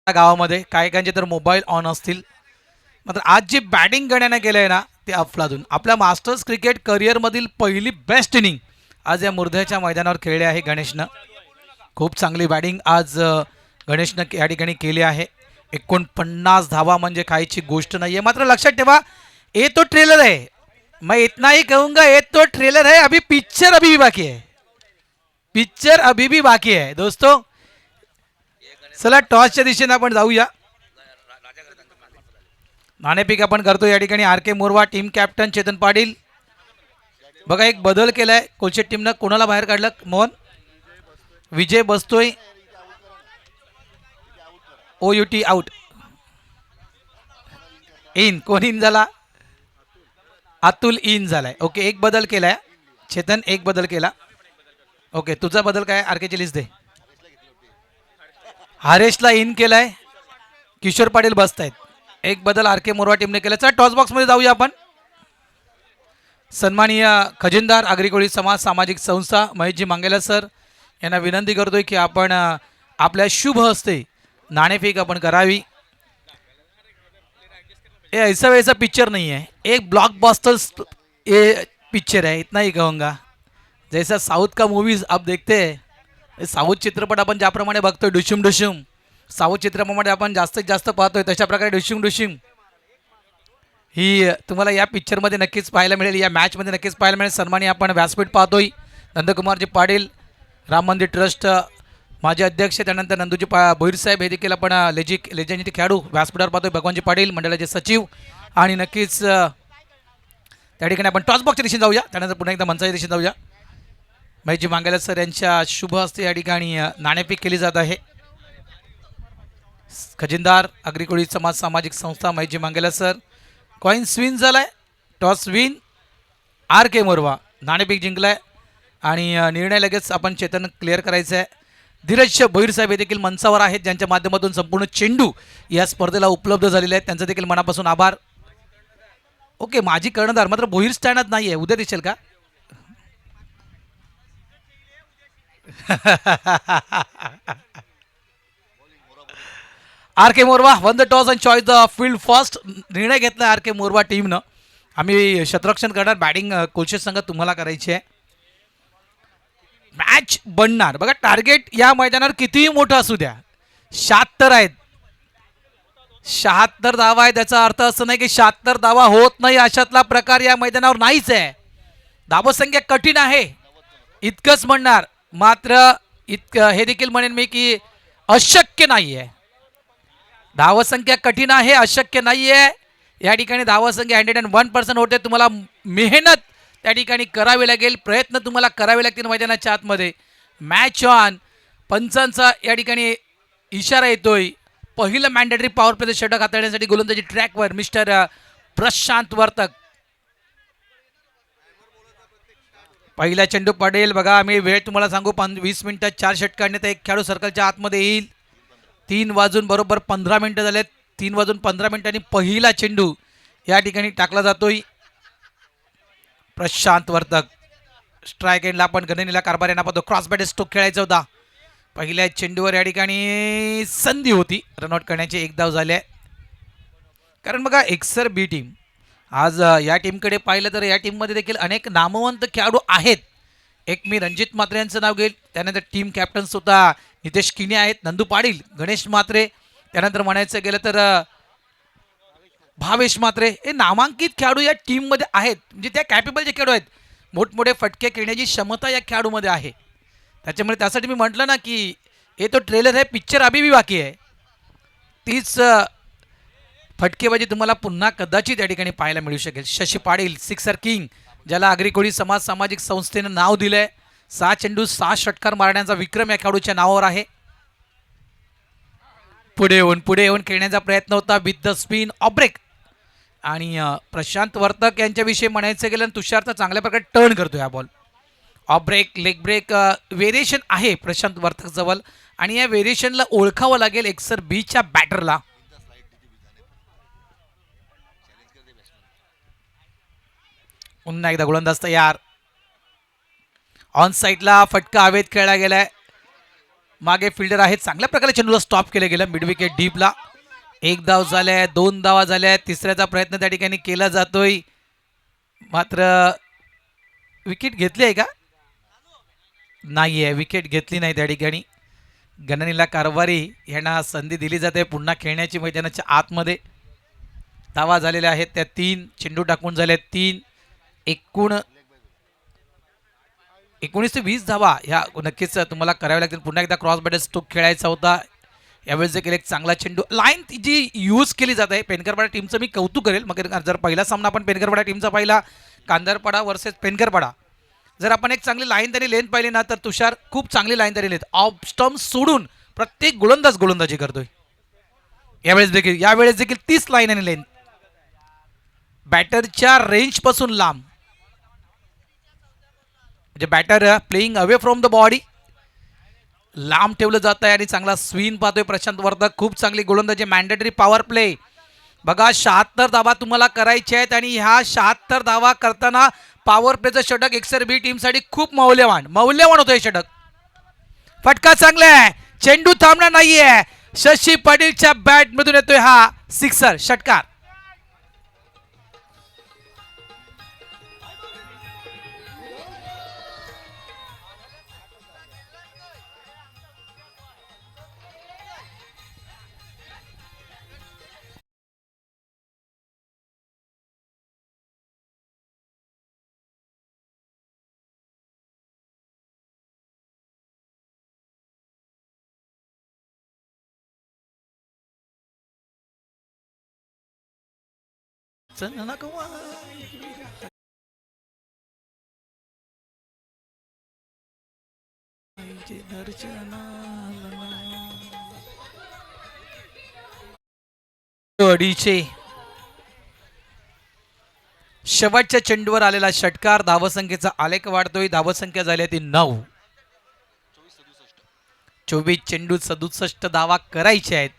गावामध्ये काही काहींचे तर मोबाईल ऑन असतील. मात्र आज जी बॅटिंग गण्याने केलं आहे ना ते अफलातून. आपल्या मास्टर्स क्रिकेट करिअरमधील पहिली बेस्ट इनिंग आज या मुर्ध्याच्या मैदानावर खेळली आहे गणेशनं. खूप चांगली बॅटिंग आज गणेशनं या ठिकाणी केली आहे. 49 धावा म्हणजे काहीची गोष्ट नाही आहे. मात्र लक्षात ठेवा, ये तो ट्रेलर है, मैं इतना ही कहूँगा, ये तो ट्रेलर है, अभी पिक्चर अभी भी बाकी है. पिक्चर अभी भी बाकी है दोस्तों. चला टॉसच्या दिशेने आपण जाऊया. नाणेफेक आपण करतो या ठिकाणी. R K Morwa team captain Chetan Patil. बघा एक बदल केलाय कोलशेट टीमनं. कोणाला बाहेर काढलं मोहन? विजय बसतोय. OUT out. इन कोण इन झाला? अतुल इन झालाय. ओके एक बदल केलाय. चेतन एक बदल केला. ओके, तुझा बदल काय? आरकेची लिस्ट दे. हरेशला इन केलाय, किशोर पाटील बसतायत. एक बदल आर के मोरवा टीमने केला. चला टॉस बॉक्समध्ये जाऊया आपण. सन्माननीय खजिनदार आगरी समाज सामाजिक संस्था महेशजी मांगेला सर यांना विनंती करतोय की आपण आपल्या शुभ हस्ते नाणेफेक आपण करावी. ये ऐसा वैसा पिक्चर नहीं है, एक ब्लॉकबस्टर ये पिक्चर है, इतना ही कहूँगा. जैसा साउथ का मूवीज आप देखते हैं, साऊथ चित्रपट आपण ज्याप्रमाणे बघतोय डुशुम डुशुम, साऊथ चित्रपटामध्ये आपण जास्तीत जास्त पाहतोय तशा प्रकारे डुशुम डुशुम ही तुम्हाला या पिक्चरमध्ये नक्कीच पाहायला मिळेल, या मॅचमध्ये नक्कीच पाहायला मिळेल. सन्मानी आपण व्यासपीठ पाहतोय. नंदकुमारजी पाटील राम मंदिर ट्रस्ट माजी अध्यक्ष, त्यानंतर नंदूजी भोईर साहेब हे देखील आपण लेजेंडचे खेळाडू व्यासपीठावर पाहतोय. भगवानजी पाटील मंडळाचे सचिव आणि नक्कीच त्या ठिकाणी आपण टॉस बॉक्सच्या दिशेने जाऊया. त्यानंतर पुन्हा एकदा मंचाच्या दिशेने जाऊया. महेशजी मांगेला सर यांच्या शुभ हस्ते या ठिकाणी नाणेफेक केली जात आहे. खजिनदार आगरी समाज सामाजिक संस्था महेशजी मांगेला सर. कॉईन्स विन झालाय, toss win R K Morwa. नाणेफेक जिंकलाय आणि निर्णय लगेच आपण चेतन क्लिअर करायचा आहे. धीरज भोईर साहेब हे देखील मंचावर आहेत, ज्यांच्या माध्यमातून संपूर्ण चेंडू या स्पर्धेला उपलब्ध झालेले आहेत. त्यांचं देखील मनापासून आभार. ओके, माझी कर्णधार मात्र भोईर स्टँडात नाही आहे, उद्या दिसेल का? R K Morwa won the toss and choice the field first. निर्णय घेतला आर के मोरवा टीमनं. आम्ही क्षेत्ररक्षण करणार, बॅटिंग कोलशेत संघ तुम्हाला करायची आहे. मॅच बनणार बघा. टार्गेट या मैदानावर कितीही मोठं असू द्या, 76 आहेत. 76 धावा आहे, त्याचा अर्थ असं नाही की 76 धावा होत नाही अशातला प्रकार या मैदानावर नाहीच आहे. धावसंख्या कठीण आहे इतकंच म्हणणार, मात्र इतकं हे देखील म्हणेन मी की अशक्य नाही आहे. धावसंख्या कठीण आहे, अशक्य नाही आहे. या ठिकाणी धावसंख्या 101% होते. तुम्हाला मेहनत त्या ठिकाणी करावी लागेल, प्रयत्न तुम्हाला करावे लागतील मैदानाच्या आतमध्ये. Match on. पंचांचा या ठिकाणी इशारा येतोय. पहिलं मॅन्डेटरी पॉवर प्लेचं षटक हाताळण्यासाठी गोलंदाजी ट्रॅकवर मिस्टर प्रशांत वर्तक. पहिला चेंडू पडेल बघा. आम्ही वेळ तुम्हाला सांगू, 20 मिनिटात 4 षटकांनी एक खेळाडू सर्कलच्या आतमध्ये येईल. 3 वाजून बरोबर 15 मिनिटं झालेत. 3 वाजून 15 मिनिटांनी पहिला चेंडू या ठिकाणी टाकला जातोय. प्रशांत वर्तक स्ट्राईक एंडला आपण गणनीला कारभार यांना पाहतो. क्रॉस बॅट स्ट्रोक खेळायचा होता. पहिल्या चेंडूवर या ठिकाणी संधी होती, रनआउट करण्याचे 1 धाव झाले. कारण बघा एक्सर बी टीम आज या टीमकडे पाहिलं तर या टीममध्ये देखील अनेक नामवंत खेळाडू आहेत. एक मी रणजित म्हात्रे यांचं नाव घेईल, त्यानंतर टीम कॅप्टन सुद्धा नितेश किने आहेत, नंदू पाटील, गणेश म्हात्रे, त्यानंतर म्हणायचं गेलं तर भावेश म्हात्रे. हे नामांकित खेळाडू या टीममध्ये आहेत, म्हणजे त्या कॅपेबल जे खेळाडू आहेत. मोठमोठे फटके खेळण्याची क्षमता या खेळाडूमध्ये आहे. त्याच्यामुळे त्यासाठी मी म्हटलं ना की हे तो ट्रेलर आहे, पिक्चर अभी भी बाकी आहे. तीच फटकेबाजी तुम्हाला पुन्हा कदाचित या ठिकाणी पाहायला मिळू शकेल. शशी पाटील सिक्सर किंग, ज्याला आगरी समाज सामाजिक संस्थेनं नाव दिलंय. 6 चेंडू 6 षटकार मारण्याचा विक्रम या खेळाडूच्या नावावर आहे. पुढे येऊन खेळण्याचा प्रयत्न होता विथ द स्पिन ऑब्रेक. आणि प्रशांत वर्तक यांच्याविषयी म्हणायचं गेलं, तुषार तर चांगल्या प्रकारे टर्न करतो हा बॉल. ऑब्रेक, लेग ब्रेक व्हेरिएशन आहे प्रशांत वर्तक जवळ, आणि या व्हेरिएशनला ओळखावं लागेल एक्सर बीच्या बॅटरला. पुन्हा एकदा गोलंदाज तयार. ऑन साईडला फटका हवेत खेळला गेलाय. मागे फिल्डर आहेत, चांगल्या प्रकारे चेंडूला स्टॉप केलं गेलं मिड विकेट डीपला. 1 धाव झाल्या, 2 धावा झाल्या. तिसऱ्याचा प्रयत्न त्या ठिकाणी केला जातोय, मात्र विकेट घेतली आहे का? नाही आहे, विकेट घेतली नाही त्या ठिकाणी. गणनीला कारभारी यांना संधी दिली जाते पुन्हा खेळण्याची मैदानाच्या आतमध्ये. धावा झालेल्या आहेत त्या 3, चेंडू टाकून झाल्या 3. 19 ते 20 धावा ह्या नक्कीच तुम्हाला कराव्या लागतील. पुन्हा एकदा क्रॉस बॅट स्ट्रोक खेळायचा होता. यावेळेस देखील एक चांगला चेंडू, लाईन जी यूज केली जात आहे पेनकरपाडा टीमचं मी कौतुक करेल. मग जर पहिला सामना आपण पेनकरपाडा टीमचा पाहिला, कांदारपाडा वर्सेस पेनकरपाडा, जर आपण एक चांगली लाईन त्यांनी लेंथ पाहिली ना, तर तुषार खूप चांगली लाईन त्यांनी लेंथ, ऑफ स्टंप सोडून प्रत्येक गोलंदाजी करतोय. यावेळेस देखील 30 लाईन आणि लेंथ, बॅटरच्या रेंजपासून लांब. म्हणजे batter playing away from the body, लांब ठेवलं जात आहे आणि चांगला स्विंग पाहतोय प्रशांत वर्धक. खूप चांगली गोलंदाजी, मॅन्डेटरी पॉवर प्ले. बघा 76 धावा तुम्हाला करायचे आहेत आणि ह्या 76 धावा करताना पॉवर प्लेचं षटक एक्सर बी टीमसाठी खूप मौल्यवान होतं हे षटक. फटका चांगला आहे, चेंडू थांबणार नाहीये. शशी पाटीलच्या बॅट मधून येतोय हा सिक्सर, षटकार. अडीचे शेवटच्या चेंडूवर आलेला षटकार. धावसंख्येचा आलेख वाढतोय. धावसंख्या झाली ती 9. 24 चेंडू 67 धावा करायचे आहेत.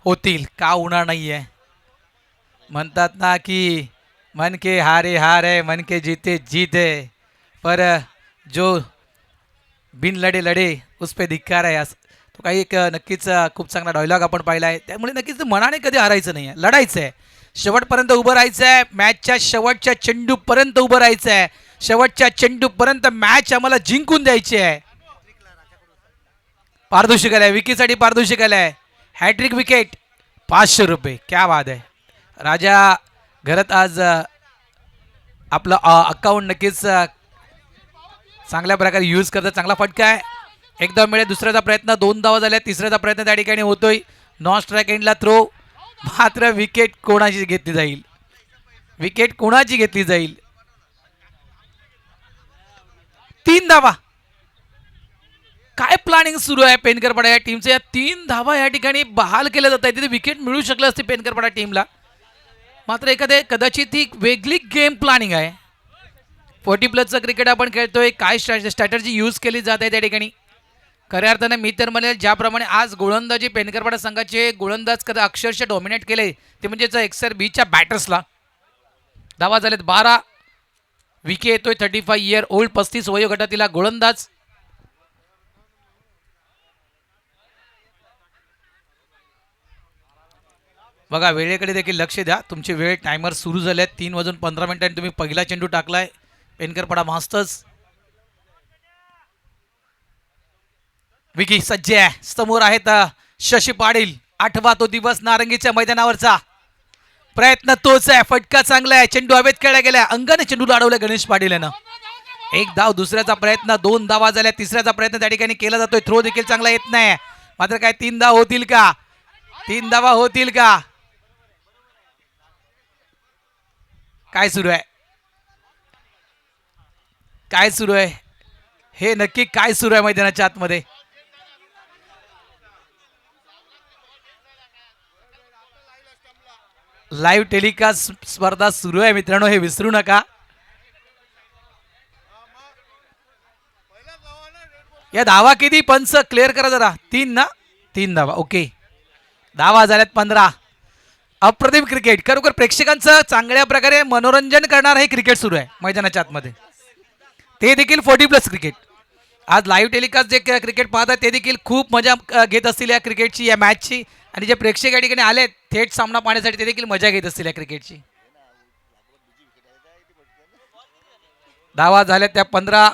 होतील का होणार नाहीये. म्हणतात ना की मन के हारे हार है, मन के जीते जीत है, पर जो बिन लढे लढे उस पे धिक्कार आहे. तो काही एक नक्कीच खूप चांगला डायलॉग आपण पाहिला आहे. त्यामुळे नक्कीच मनाने कधी हारायचं नाही आहे, लढायचं आहे, शेवटपर्यंत उभं राहायचं आहे. मॅचच्या शेवटच्या चेंडूपर्यंत उभं राहायचं आहे. शेवटच्या चेंडूपर्यंत मॅच आम्हाला जिंकून द्यायची आहे. पारितोषिक आलंय विकीसाठी, पारितोषिक आलंय हॅट्रिक विकेट, 500 रुपये. क्या बात आहे. राजा घरात आज आपलं अकाउंट नक्कीच चांगल्या प्रकारे यूज करतात. चांगला फटका आहे. एकदा मिळेल, दुसऱ्याचा प्रयत्न, 2 धावा झाल्या, तिसऱ्याचा प्रयत्न त्या ठिकाणी होतोय. नॉन स्ट्राईक एंडला थ्रो, मात्र विकेट कोणाची घेतली जाईल, विकेट कोणाची घेतली जाईल. 3 धावा. काय प्लॅनिंग सुरू आहे पेनकरपाडा या टीमचं. या 3 धावा या ठिकाणी बहाल केल्या जात आहे. तिथे विकेट मिळू शकलं असते पेनकरपाडा टीमला, मात्र एखादे कदाचित ही वेगळी गेम प्लॅनिंग आहे. 40+ क्रिकेट आपण खेळतोय. काय स्ट्रॅटर्जी यूज केली जात आहे त्या ठिकाणी. खऱ्या अर्थाने मी तर म्हणेल ज्याप्रमाणे आज गोलंदाजी पेनकरपाडा संघाचे गोलंदाज कदा अक्षरशः डॉमिनेट केले ते म्हणजेच एक्सर बीच्या बॅटर्सला. धावा झालेत 12. विके येतोय 35 इयर ओल्ड, 35 वयोगटातील गोलंदाज. बघा वेळेकडे देखील लक्ष द्या. तुमची वेळ टायमर सुरू झाले आहेत. 3:15 तुम्ही पहिला चेंडू टाकलाय पेनकरपाडा मास्टर्स. विकी सज्ज आहे. समोर आहेत शशी पाटील. 8वा तो दिवस नारंगीच्या मैदानावरचा. प्रयत्न तोच आहे. फटका चांगला आहे. चेंडू हवेत खेळला गेला. अंगाने चेंडू अडवला गणेश पाटील यानं. 1 धाव, दुसऱ्याचा प्रयत्न, 2 धावा झाल्या, तिसऱ्याचा प्रयत्न त्या ठिकाणी केला जातोय. थ्रो देखील चांगला येत नाही. मात्र काय 3 धाव होतील का, 3 धावा होतील का. काय सुरू आहे, काय सुरू आहे, हे नक्की काय सुरू आहे मैदानाच्या आतमध्ये. लाईव्ह टेलिकास्ट स्पर्धा सुरू आहे मित्रांनो, हे विसरू नका. या धावा किती पंच क्लिअर करा जरा. 3 ना, 3 धावा. ओके, धावा झाल्यात 15. अप्रतिम क्रिकेट, खरोखर प्रेक्षकांचं चांगल्या प्रकारे मनोरंजन करणार हे क्रिकेट सुरू आहे मैदानाच्या आतमध्ये. ते देखील 40+ क्रिकेट. आज लाईव्ह टेलिकास्ट जे क्रिकेट पाहतात ते देखील खूप मजा घेत असतील या क्रिकेटची, या मॅचची. आणि जे प्रेक्षक या ठिकाणी आले थेट सामना पाहण्यासाठी ते देखील मजा घेत असतील या क्रिकेटची. धावा झाल्या त्या 15.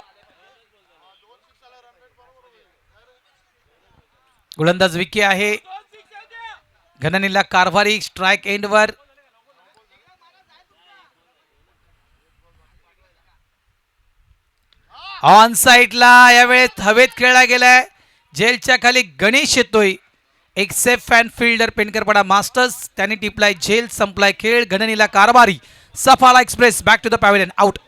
गोलंदाज विकी आहे. घननीला कारभारी स्ट्राईक एंडवर. ऑन साईडला यावेळेस हवेत खेळला गेलाय. झेलच्या खाली गणेश येतोय. एक safe fan fielder Penkarpada masters. त्यांनी टिपलाय झेल. संपलाय खेळ. घननीला कारभारी. Safala express back to the pavilion. Out.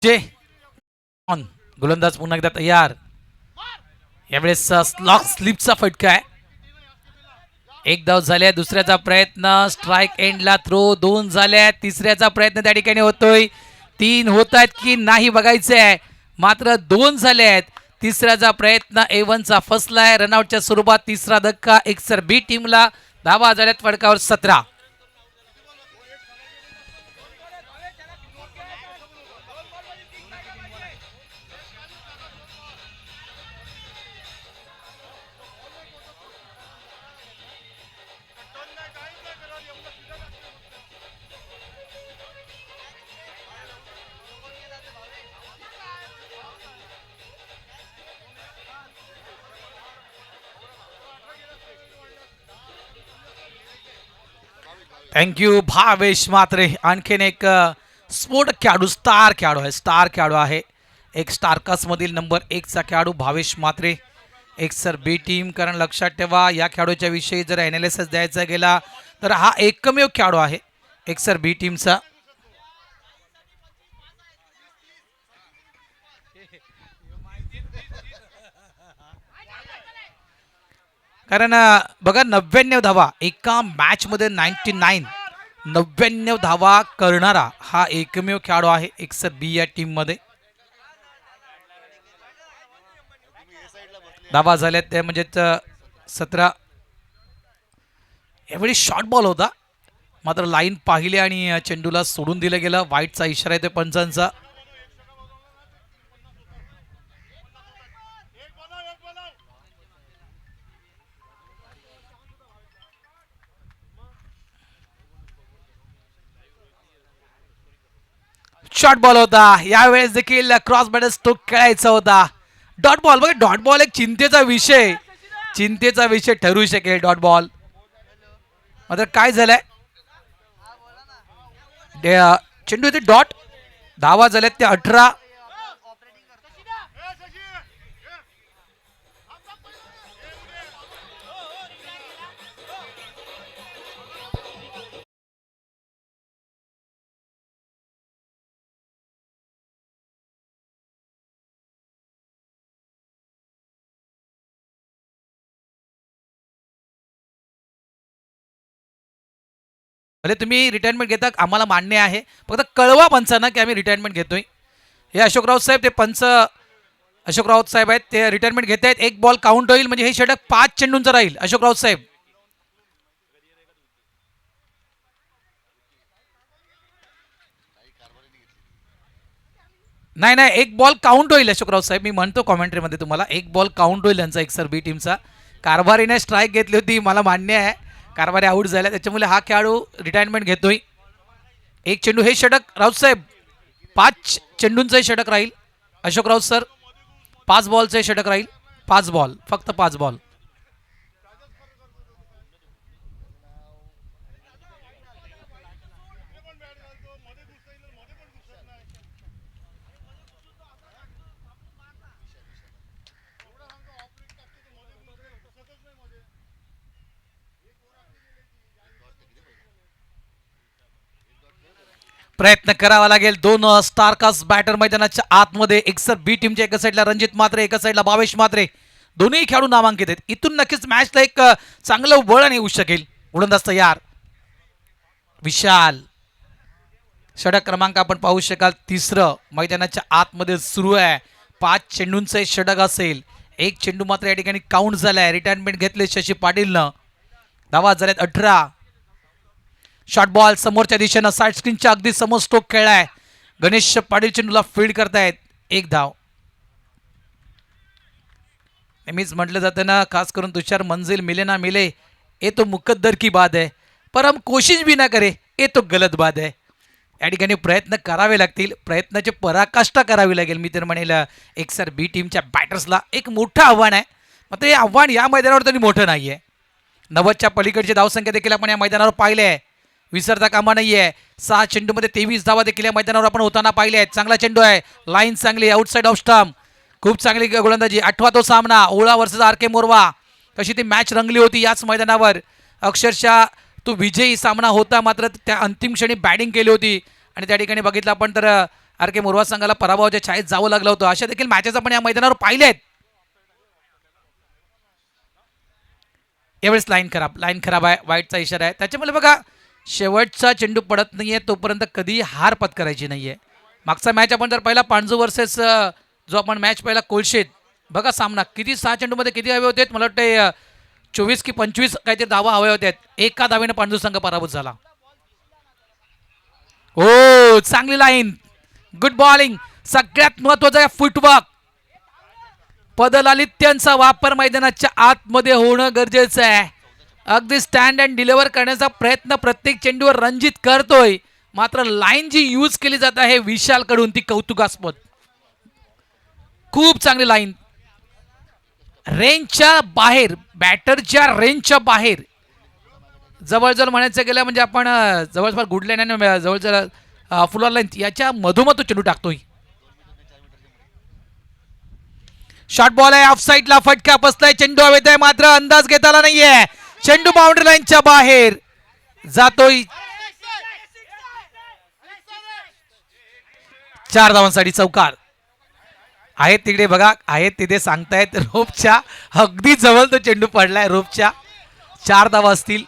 जे ऑन गोलंदाज पुन्हा एकदा तयार. यावेळेस स्लॉक स्लिपचा फटका आहे. एक धाव झाल्या. दुसऱ्याचा प्रयत्न स्ट्राईक एंडला थ्रो. 2 झाल्या. तिसऱ्याचा प्रयत्न त्या ठिकाणी होतोय. 3 होत आहेत की नाही बघायचं आहे. मात्र 2 झाले आहेत. तिसऱ्याचा प्रयत्न A1चा फसलाय. रनआउटच्या स्वरूपात तिसरा धक्का एक्सर बी टीमला. धावा झाल्यात फडकावर 17. थँक्यू भावेश म्हात्रे. आणखीन एक स्फोट खेळाडू स्टार खेळाडू आहे. एक स्टारकास्टमधील नंबर 1चा खेळाडू भावेश म्हात्रे एक्सर बी टीम. कारण लक्षात ठेवा या खेळाडूच्या विषयी जर ॲनालिसिस द्यायचा गेला तर हा एकमेव खेळाडू आहे एक्सर बी टीमचा. कारण बघा 99 धावा एका मॅचमध्ये 99 धावा करणारा हा एकमेव खेळाडू आहे एक्सर बी या टीममध्ये. धावा झाल्यात त्या म्हणजे 17. यावेळी शॉर्ट बॉल होता मात्र लाईन पाहिली आणि चेंडूला सोडून दिलं गेलं. वाईटचा इशारा येतो पंचांचा. शॉर्ट बॉल होता. यावेळेस देखील क्रॉस बॅटर स्ट्रोक खेळायचा होता. डॉट बॉल बघा. डॉट बॉल एक चिंतेचा विषय ठरू शकेल. डॉट बॉल मात्र काय झालंय चेंडू इथे डॉट. धावा झाल्यात त्या 18. भले तुम्ही रिटायरमेंट घेता आम्हाला मान्य आहे. फक्त कळवा पंचांना की आम्ही रिटायरमेंट घेतोय. हे अशोक राऊत साहेब ते पंच अशोक राऊत साहेब आहेत ते रिटायरमेंट घेत आहेत. एक बॉल काउंट होईल म्हणजे हे षटक 5 चेंडूंचं राहील. अशोक राऊत साहेब नाही एक बॉल काउंट होईल. अशोक राऊत साहेब मी म्हणतो कॉमेंट्रीमध्ये तुम्हाला एक बॉल काउंट होईल त्यांचा एक्सर बी टीमचा. कारभारीने स्ट्राईक घेतली होती मला मान्य आहे. कारभारी आऊट झाल्या त्याच्यामुळे हा खेळाडू रिटायरमेंट घेतोय. एक चेंडू हे षटक राऊत साहेब 5 चेंडूंचं हे षटक राहील. अशोक राऊत सर 5 बॉलचं हे षटक राहील. 5 बॉल फक्त 5 बॉल. प्रयत्न करावा लागेल. 2 स्टारकास्ट बॅटर मैदानाच्या आतमध्ये एक्सर बी टीमच्या एका साईडला रणजित म्हात्रे एका साईडला भावेश म्हात्रे दोन्ही खेळाडू नामांकित आहेत. इथून नक्कीच मॅचला एक चांगलं वळण येऊ शकेल. गोलंदाज तयार. विशाल षटक क्रमांक आपण पाहू शकाल 3रं मैदानाच्या आतमध्ये सुरू आहे. 5 चेंडूंचं हे षटक असेल. एक चेंडू मात्र या ठिकाणी काउंट झालाय. रिटायरमेंट घेतले शशी पाटीलनं. धावा झाल्यात 18. शॉर्ट बॉल समोरच्या दिशेनं साईड स्क्रीनच्या अगदी समोर स्ट्रोक खेळलाय. गणेश पाटील चेंडूला फील्ड करतायत. 1 धाव. नेहमीच म्हटलं जातं ना खास करून तुषार मंजिल मिले ना मिले ये तो मुकद्दर की बात है पर हम कोशिश भी ना करे ये तो गलत बात है. या ठिकाणी प्रयत्न करावे लागतील. प्रयत्नाची पराकाष्ठा करावी लागेल. मी तर म्हणेल एक्सर बी टीमच्या बॅटर्सला एक मोठं आव्हान आहे. मात्र हे आव्हान या मैदानावर तरी मोठं नाही आहे. 90च्या पलीकडची धावसंख्या देखील आपण या मैदानावर पाहिले आहे. विसरता कामा नाही आहे. 6 चेंडूमध्ये 23 धावा देखील या मैदानावर आपण होताना पाहिले आहेत. चांगला चेंडू आहे. लाईन चांगली आउटसाईड ऑफ स्टंप. खूप चांगली गोलंदाजी. 8वा तो सामना ओळा वर्सेस RK मोरवा. कशी ती मॅच रंगली होती याच मैदानावर. अक्षरशः तो विजयी सामना होता. मात्र त्या अंतिम क्षणी बॅटिंग केली होती आणि त्या ठिकाणी बघितलं आपण तर आर के मोरवा संघाला पराभवाच्या छायेत जावं लागलं होतं. अशा देखील मॅचेस आपण या मैदानावर पाहिले आहेत. यावेळेस लाईन खराब आहे, वाईटचा इशारा आहे. त्याच्यामुळे बघा शेवटचा चेंडू पडत नाहीये तोपर्यंत कधी हार पत्करायची नाहीये. मागचा मॅच आपण जर पहिला पांडू वर्सेस जो आपण मॅच पहिला कोलशेत बघा सामना किती 6 चेंडूमध्ये किती हवे होते मला वाटते 24 की 25 काहीतरी धावा हवे होते. एका धावेने पांडू संघ पराभूत झाला. हो चांगली लाईन, गुड बॉलिंग. सगळ्यात महत्वाचा आहे फुटवर्क. पदलालित्यांचा वापर मैदानाच्या आतमध्ये होणं गरजेचं आहे. अगदी स्टँड अँड डिलिव्हर करण्याचा प्रयत्न प्रत्येक चेंडूवर रणजित करतोय. मात्र लाईन जी यूज केली जात आहे विशाल कडून ती कौतुकास्पद. खूप चांगली लाईन. रेंजच्या बाहेर, बॅटरच्या रेंजच्या बाहेर जवळजवळ म्हणायचं गेलं म्हणजे आपण जवळपास गुड लाईन आणि जवळजवळ फुल लाईन याच्या मधोमध चेंडू टाकतोय. शॉर्ट बॉल आहे, ऑफ साईडला फटका बसलाय, चेंडू हवेत आहे मात्र अंदाज घेता आला नाहीये. चेंडू बाउंड्री लाईनच्या बाहेर जातोय. 4 धावांसाठी चौकार आहेत तिकडे बघा, आहेत तिथे सांगतायत रोपच्या अगदी जवळ तो चेंडू पडलाय. रोपच्या 4 धावा असतील.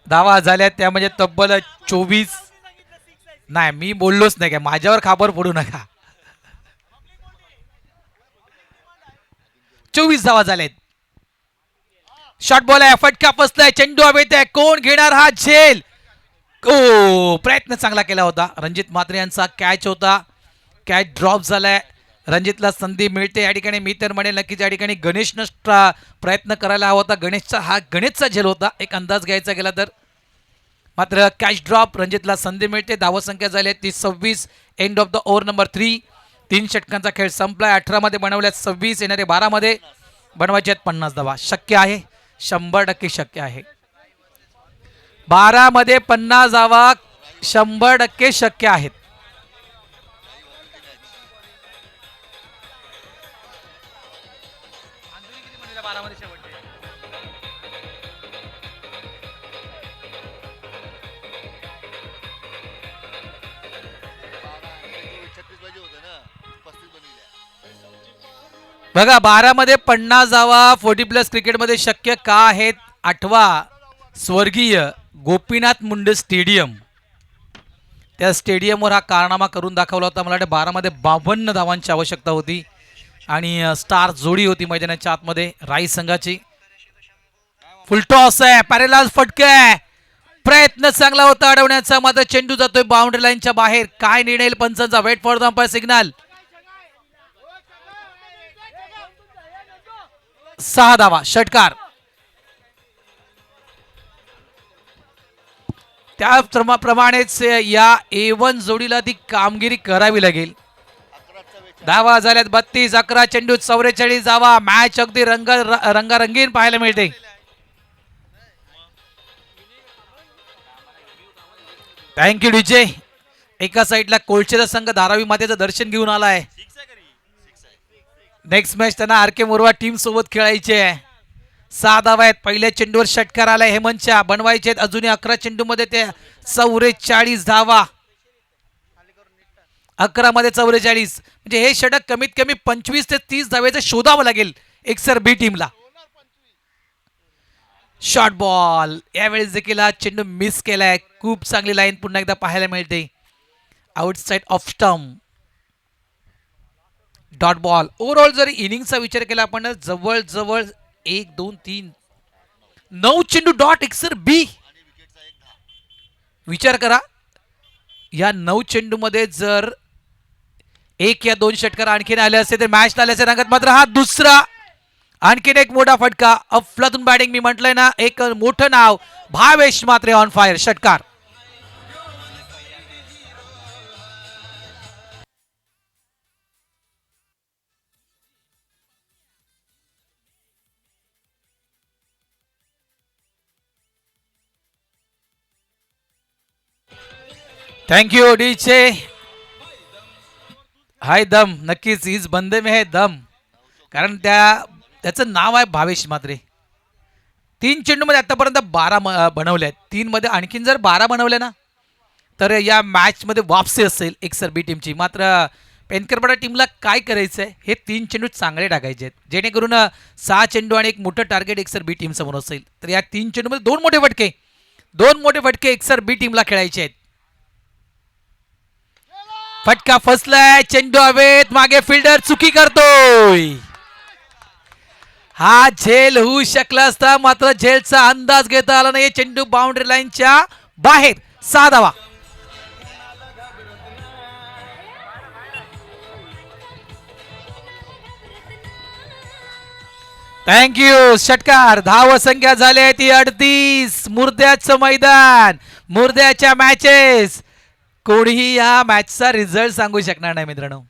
धावा झाल्या त्या म्हणजे तब्बल 24. नाही मी बोललोच नाही काय, माझ्यावर खापर पडू नका. 24 धावा झाल्यात. शॉर्ट बॉल आहे, फटका बसलाय, चेंडू हवेत आहे, कोण घेणार हा झेल. ओ प्रयत्न चांगला केला होता रणजित म्हात्रे यांचा. कॅच होता, कॅच ड्रॉप झालाय. रणजितला संधी मिळते या ठिकाणी. मी तर म्हणेल नक्कीच या ठिकाणी गणेशनं प्रयत्न करायला हवा होता. गणेशचा झेल होता एक अंदाज घ्यायचा गेला तर. मात्र कॅच ड्रॉप, रणजितला संधी मिळते. धावसंख्या झाली ती 26. End of the over number 3. 3 षटकांचा खेळ संपलाय. 18 मध्ये बनवल्यात 26, येणारे 12 मध्ये बनवायचे आहेत 50 धावा. शक्य आहे, 100% शक्य आहे. 12 मध्ये 50 धावा 100% शक्य आहेत. बघा 12 मध्ये 50 धावा 40+ क्रिकेटमध्ये शक्य का आहेत. 8वा स्वर्गीय गोपीनाथ मुंडे स्टेडियम, त्या स्टेडियमवर हा कारनामा करून दाखवला होता. मला वाटतं 12 मध्ये 52 धावांची आवश्यकता होती आणि स्टार जोडी होती मैदानाच्या आतमध्ये राई संघाची. फुलटॉस आहे, पॅरेलाल फटका आहे, प्रयत्न चांगला होता अडवण्याचा मात्र चेंडू जातोय बाउंड्री लाईनच्या बाहेर. काय निर्णय पंचांचा, wait for the umpire signal. 6 धावा षटकार. त्याप्रमाणेच या A1 जोडीला ती कामगिरी करावी लागेल. धावा झाल्यात 32. 11 चेंडू 44 धावा. मॅच अगदी रंगारंगीन पाहायला मिळते. Thank you DJ. एका साईडला कोळचेचा संघ धारावी मातेचं दर्शन घेऊन आलाय. नेक्स्ट मॅच त्यांना आर के मोरवा टीम सोबत खेळायचे आहे. 6 धावा आहेत. पहिल्या चेंडूवर षटकार आलाय हेमंतच्या, बनवायचे आहेत अजूनही 11 चेंडू मध्ये ते 44 धावा. 11 मध्ये 44 म्हणजे हे षटक कमीत कमी 25 ते 30 धावेचं शोधावं लागेल एकसर बी टीमला. शॉर्ट बॉल, यावेळेस देखील हा चेंडू मिस केलाय. खूप चांगली लाईन पुन्हा एकदा पाहायला मिळते. Outside off stump. Dot ball. Overall जर इनिंगचा विचार केला आपण जवळजवळ 1 2 3 9 चेंडू डॉट एकसर बी. विचार करा या 9 चेंडू मध्ये जर 1 या 2 षटकार आणखीन आले असते तर मॅच आल्याच्या रंगात. मात्र हा दुसरा आणखीन एक मोठा फटका. अफलातून बॅटिंग. मी म्हटलंय ना एक मोठं नाव भावेश म्हात्रे ऑन फायर. षटकार. थँक्यू डीचे. हाय दम. नक्कीच इज बंदे में है दम, कारण त्याचं नाव आहे भावेश म्हात्रे. 3 चेंडूमध्ये आतापर्यंत 12 बनवले आहेत. 3 मध्ये आणखीन जर 12 बनवले ना तर या मॅचमध्ये वापसी असेल एकसर बी टीमची. मात्र पेनकरपडा टीमला काय करायचं आहे, हे 3 चेंडू चांगले टाकायचे आहेत जेणेकरून 6 चेंडू आणि एक मोठं टार्गेट एकसर बी टीम समोर असेल. तर या 3 चेंडूमध्ये 2 मोठे फटके एकसर बी टीमला खेळायचे आहेत. फटका फसलाय, चेंडू हवेत, मागे फिल्डर चुकी करतोय. हा झेल होऊ शकला असता, मात्र झेलचा अंदाज घेता आला नाही. चेंडू बाउंड्री लाईनच्या बाहेर. 6 धावा. थँक्यू. षटकार. धावसंख्या झाली आहे ती 38. मुर्द्याचं मैदान, मुर्द्याच्या मॅचेस. कोणीही या मॅचचा रिझल्ट सांगू शकणार नाही मित्रांनो.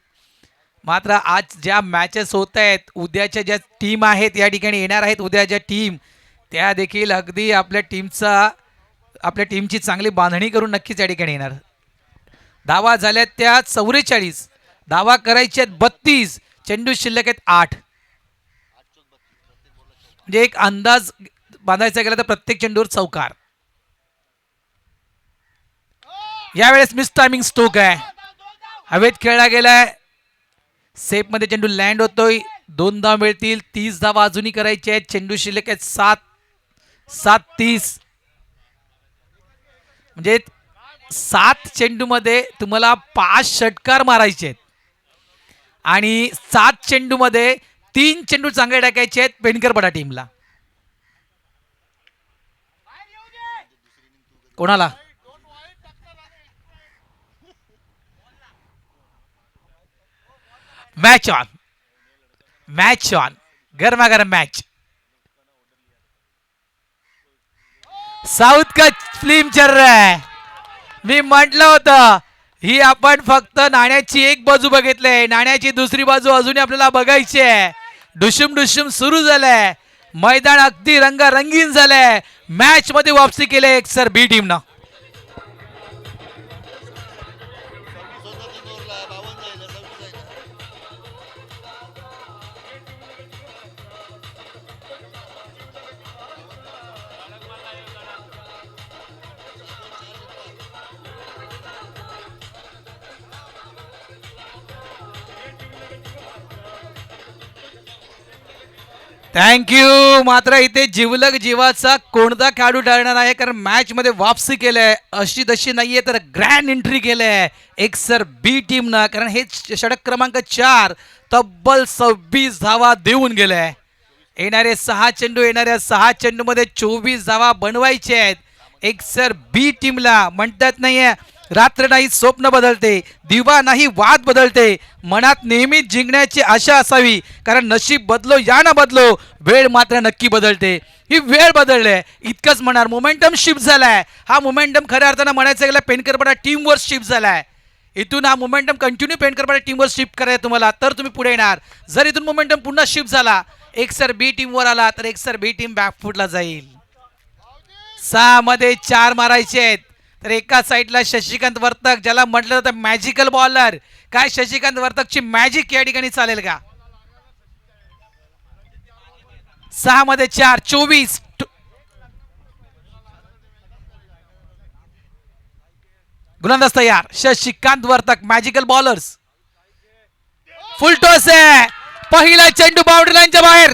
मात्र आज ज्या मॅचेस होत आहेत, उद्याच्या ज्या टीम आहेत या ठिकाणी येणार आहेत, उद्या ज्या टीम त्या देखील अगदी आपल्या टीमची चांगली बांधणी करून नक्कीच या ठिकाणी येणार. धावा झाल्यात त्या 44. धावा करायचे आहेत 32. चेंडू शिल्लक आहेत 8. म्हणजे एक अंदाज बांधायचा गेला तर प्रत्येक चेंडूवर चौकार. यावेळेस मिस टायमिंग स्ट्रोक आहे, हवेत खेळला गेलाय. सेफ मध्ये चेंडू लँड होतोय. 2 धावा मिळतील. 30 धावा अजूनही करायचे आहेत. चेंडू शिल्लक आहेत 7-30. म्हणजे 7 चेंडूमध्ये तुम्हाला 5 षटकार मारायचे आहेत आणि 7 चेंडूमध्ये 3 चेंडू चांगले टाकायचे आहेत पेनकरपडा टीमला. कोणाला मॅच ऑन गरमागरम मॅच. साऊथ का फिल्म चल रहा है. मी म्हटलं होतं ही आपण फक्त नाण्याची एक बाजू बघितली, नाण्याची दुसरी बाजू अजूनही आपल्याला बघायची आहे. डुशुम डुशुम सुरू झालंय. मैदान अगदी रंगारंगीन झालंय. मॅच मध्ये वापसी केली एकसर बी टीमनं. थँक्यू. मात्र इथे जिवलग जीवाचा कोणता खेळाडू ठरणार आहे, कारण मॅच मध्ये वापसी केलंय अशी तशी नाहीये तर ग्रँड एंट्री केलंय एकसर बी टीमनं. कारण हे षटक क्रमांक 4 तब्बल 26 धावा देऊन गेले. येणारे 6 चेंडूमध्ये 24 धावा बनवायचे आहेत एकसर बी टीमला. म्हणतात नाहीये रात्र नाही स्वप्न बदलते, दिवा नाही वाद बदलते, मनात नेहमीच जिंकण्याची आशा असावी, कारण नशीब बदलो या ना बदलो, वेळ मात्र नक्की बदलते. ही वेळ बदलले इतकंच म्हणणार. मोमेंटम शिफ्ट झालाय. हा मोमेंटम खऱ्या अर्थानं म्हणायचं गेलं पेनकरपडा टीमवर शिफ्ट झालाय. इथून हा मोमेंटम कंटिन्यू पेनकरपडा टीमवर शिफ्ट करायचं तुम्हाला, तर तुम्ही पुढे येणार. जर इथून मोमेंटम पुन्हा शिफ्ट झाला, एकसर बी टीमवर आला, तर एकसर बी टीम बॅकफुटला जाईल. 6 मध्ये 4 मारायचे आहेत. तर एका साईडला शशिकांत वर्तक, ज्याला म्हटलं जातं मॅजिकल बॉलर. काय शशिकांत वर्तकची मॅजिक या ठिकाणी चालेल का? 6 मध्ये 4 24. गोलंदाज तयार. Shashikant Vartak magical bowlers. फुल टॉस आहे. पहिला चेंडू बाउंड्री लाईनच्या बाहेर.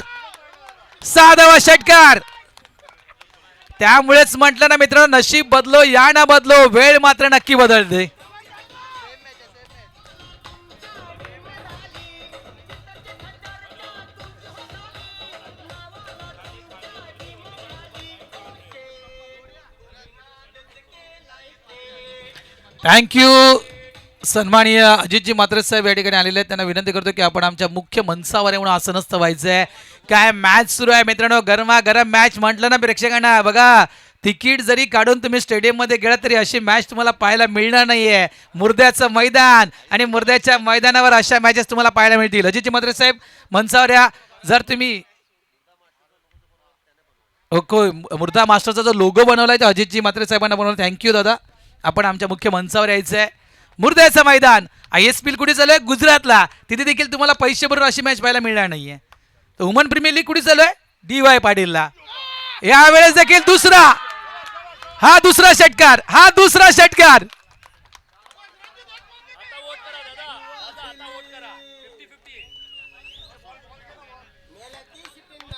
6 धावा षटकार. त्यामुळेच म्हटलं ना मित्रांनो, नशीब बदलो या ना बदलो, वेळ मात्र नक्की बदलते. थँक्यू. सन्माननीय अजितजी मात्रे साहेब या ठिकाणी आलेले आहेत. त्यांना विनंती करतो की आपण आमच्या मुख्य मंचावर येऊन आसनस्थ व्हायचं आहे. काय मॅच सुरू आहे मित्रांनो, गरमागरम मॅच. म्हटलं ना प्रेक्षकांना, बघा तिकीट जरी काढून तुम्ही स्टेडियममध्ये गेलात तरी अशी मॅच तुम्हाला पाहायला मिळणार नाहीये. मुर्द्याचं मैदान आणि मुर्द्याच्या मैदानावर अशा मॅचेस तुम्हाला पाहायला मिळतील. अजितजी मात्रे साहेब मंचावर या. जर तुम्ही ओके मुर्दा मास्टरचा जो लोगो बनवलाय तो अजितजी मात्रे साहेबांना बनवला. थँक्यू दादा. आपण आमच्या मुख्य मंचावर यायचं आहे. मुर्द्याचं मैदान ISPL कुठे चालू आहे? गुजरातला. तिथे देखील तुम्हाला पैसे भरून अशी मॅच पाहायला मिळणार नाहीये. तर वुमन प्रीमियर लीग कुठे चालू आहे? DY पाटीलला. यावेळेस देखील दुसरा, हा दुसरा षटकार, हा दुसरा षटकार.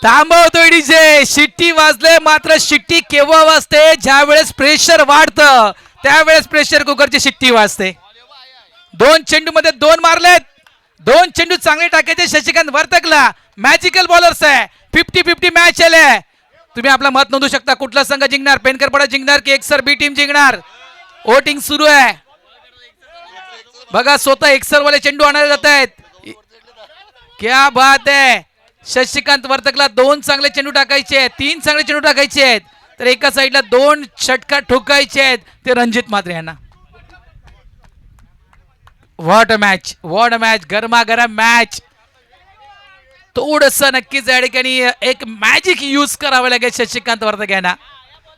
थांबवतोय डीजे. शिट्टी वाजले, मात्र शिट्टी केव्हा वाजते? ज्या वेळेस प्रेशर वाढतं त्यावेळेस प्रेशर कुकरची शिट्टी वाजते. 2 चेंडू मध्ये 2 मारलेत. 2 चेंडू चांगले टाकायचे शशिकांत वर्तकला. मॅजिकल बॉलर्स आहे. 50-50 मॅच आहे. तुम्ही आपला मत नोंदवू शकता. कुठला संघ जिंकणार? पेनकरपडा जिंकणार की एकसर बी टीम जिंकणार? वोटिंग सुरू आहे. बघा स्वतः एकसर वाले चेंडू आणायला जात आहेत. क्या बात आहे. शशिकांत वर्तकला 2 चांगले चेंडू टाकायचे आहेत, 3 चांगले चेंडू टाकायचे आहेत, तर एका साईडला 2 षटकार ठोकायचे आहेत ते रणजित म्हात्रे यांना. What a match, what a match. गरमागरम मॅच. थोडस नक्कीच या ठिकाणी एक मॅजिक यूज करावं लागेल शशिकांत वर्तक यांना.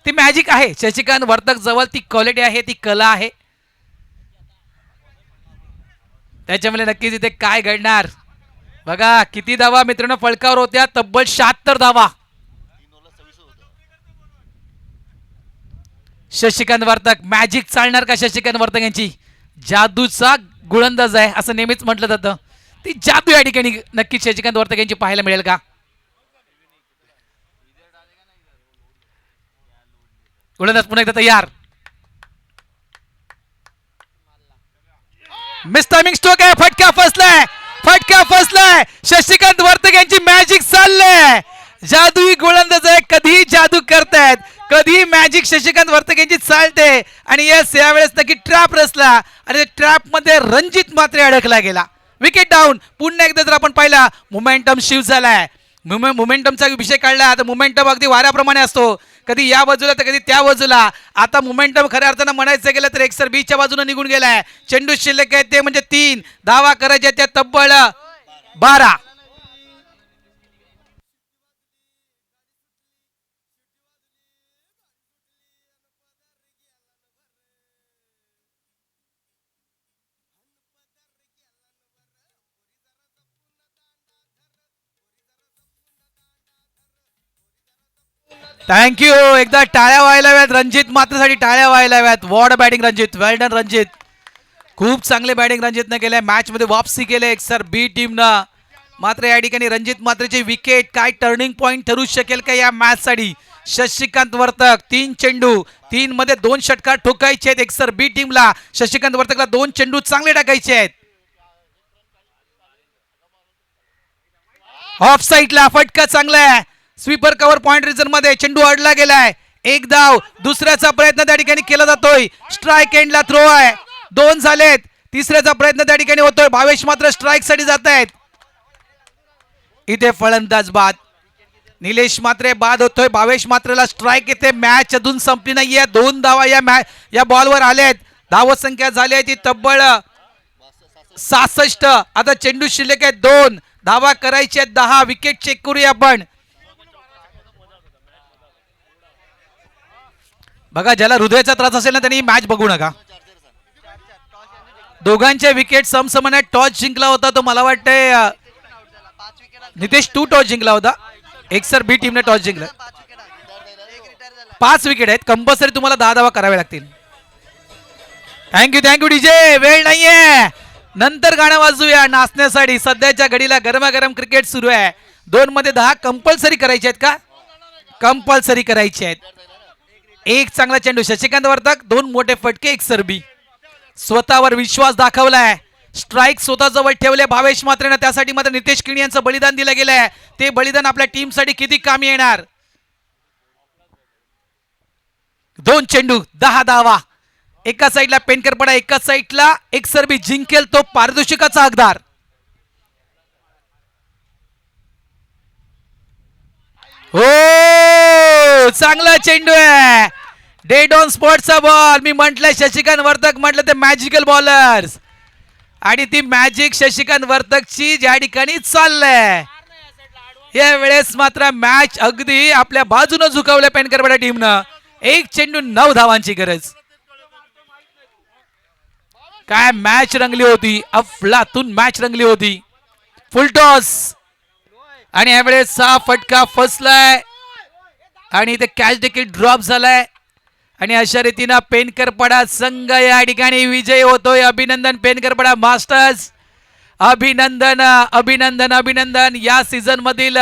ती मॅजिक आहे शशिकांत वर्तक जवळ, ती क्वालिटी आहे, ती कला आहे. त्याच्यामुळे नक्कीच इथे काय घडणार बघा. किती धावा मित्रांनो फलकावर होत्या? तब्बल 76 धावा. शशिकांत वर्तक मॅजिक चालणार का? शशिकांत वर्तक यांची जादूचा गोलंदाज आहे असं नेहमीच म्हटलं जातं. ती जादू या ठिकाणी नक्कीच शशिकांत वर्तक यांची पाहायला मिळेल का? गोलंदाज पुन्हा एकदा तयार. मिस टायमिंग स्ट्रोक आहे. फटका फसलाय, फटका फसलाय. शशिकांत वर्तक यांची मॅजिक चालले. जादुई गोलंदाज आहे. कधी जादू करतायत, कधी मॅजिक शशिकांत वर्तक यांची चालते. आणि यस, यावेळेस नक्की ट्रॅप रचला आणि ट्रॅप मध्ये रणजित म्हात्रे अडकला गेला. Wicket down. पुन्हा एकदा जर आपण पाहिला मोमेंटम शिफ्ट झालाय. मोमेंटमचा विषय काढला. आता मोमेंटम अगदी वाऱ्याप्रमाणे असतो, कधी या बाजूला तर कधी त्या बाजूला. आता मोमेंटम खऱ्या अर्थानं म्हणायचं गेलं तर एकसर बीच्या बाजूने निघून गेलाय. चेंडू शिल्लक आहे ते म्हणजे 3 धावा करायच्या त्या तब्बल 12. थँक्यू. एकदा टाळ्या व्हायला हव्यात रणजित म्हात्रेसाठी, टाळ्या व्हायला हव्यात. What batting Ranjit, well done Ranjit. खूप चांगले बॅटिंग रणजितनं केलंय. मॅच मध्ये वापसी केले एकसर बी टीमनं. मात्र या ठिकाणी रणजित म्हात्रेची विकेट काय टर्निंग पॉइंट ठरू शकेल का या मॅच साठी? शशिकांत वर्तक 3 चेंडू, 3 मध्ये 2 षटकार ठोकायचे आहेत एकसर बी टीमला. शशिकांत वर्तकला 2 चेंडू चांगले टाकायचे आहेत. ऑफ साईडला फटका चांगला आहे. स्वीपर कव्हर पॉइंट रिझन मध्ये चेंडू अडला गेलाय. एक धाव. दुसऱ्याचा प्रयत्न त्या ठिकाणी केला जातोय. स्ट्राइक एंडला थ्रो आहे. 2 झालेत. तिसऱ्याचा प्रयत्न त्या ठिकाणी होतोय. भावेश मात्र स्ट्राइक साठी जात आहेत. इथे फलंदाज बाद. निलेश मात्रे बाद होतोय. भावेश मात्रेला स्ट्राइक येते. मॅच अजून संपली नाहीये. 2 धावा या बॉलवर आलेत. धाव संख्या झाली आहे ती तब्बल 66. आता चेंडू शिल्लक आहे 2 धावा करायची आहेत 10. विकेट चेक करूया आपण. बघा, ज्याला हृदयाचा त्रास असेल ना त्यांनी मॅच बघू नका. दोघांच्या विकेट समसमान आहेत. टॉस जिंकला होता तो मला वाटतंय नितेश, तू टॉस जिंकला होता. एकसर बी टीमने टॉस जिंकला. 5 विकेट आहेत. कंपल्सरी तुम्हाला 10 धावा कराव्या लागतील. Thank you thank you DJ. वेळ नाहीये, नंतर गाणं वाजूया नाचण्यासाठी. सध्याच्या घडीला गरमागरम क्रिकेट सुरू आहे. 2 मध्ये 10 कंपल्सरी करायचे आहेत का? कंपल्सरी करायचे आहेत. एक चांगला चेंडू शशिकांत वर्तक, 2 मोठे फटके एकसर बी. स्वतःवर विश्वास दाखवलाय. स्ट्राइक स्वतः जवळ ठेवले भावेश मात्रेनं. त्यासाठी मात्र नितेश किणी यांचं बलिदान दिलं गेलंय. ते बलिदान आपल्या टीमसाठी किती कामी येणार? 2 चेंडू 10 धावा. एका साईडला पेनकरपडा, एका साईडला एकसर बी. जिंकेल तो पारितोषिकाचा हकदार. हो, चांगला चेंडू आहे. डेड ऑन स्पॉटचा बॉल. मी म्हटलं शशिकांत वर्तक म्हटलं ते मॅजिकल बॉलर्स, आणि ती मॅजिक शशिकांत वर्तकची ज्या ठिकाणी चाललंय. या वेळेस मात्र मॅच अगदी आपल्या बाजूने झुकवल्या पेनकरपडा टीमनं. 1 चेंडू 9 धावांची गरज. काय मॅच रंगली होती, अफलातून मॅच रंगली होती. फुल टॉस आणि यावेळेस 6 फटका फसलाय. आणि इथे कॅच देखील ड्रॉप झालाय आणि अशा रीतीनं पेनकरपडा संघ या ठिकाणी विजय होतोय. अभिनंदन पेनकरपडा मास्टर्स, अभिनंदन अभिनंदन अभिनंदन. या सीझन मधील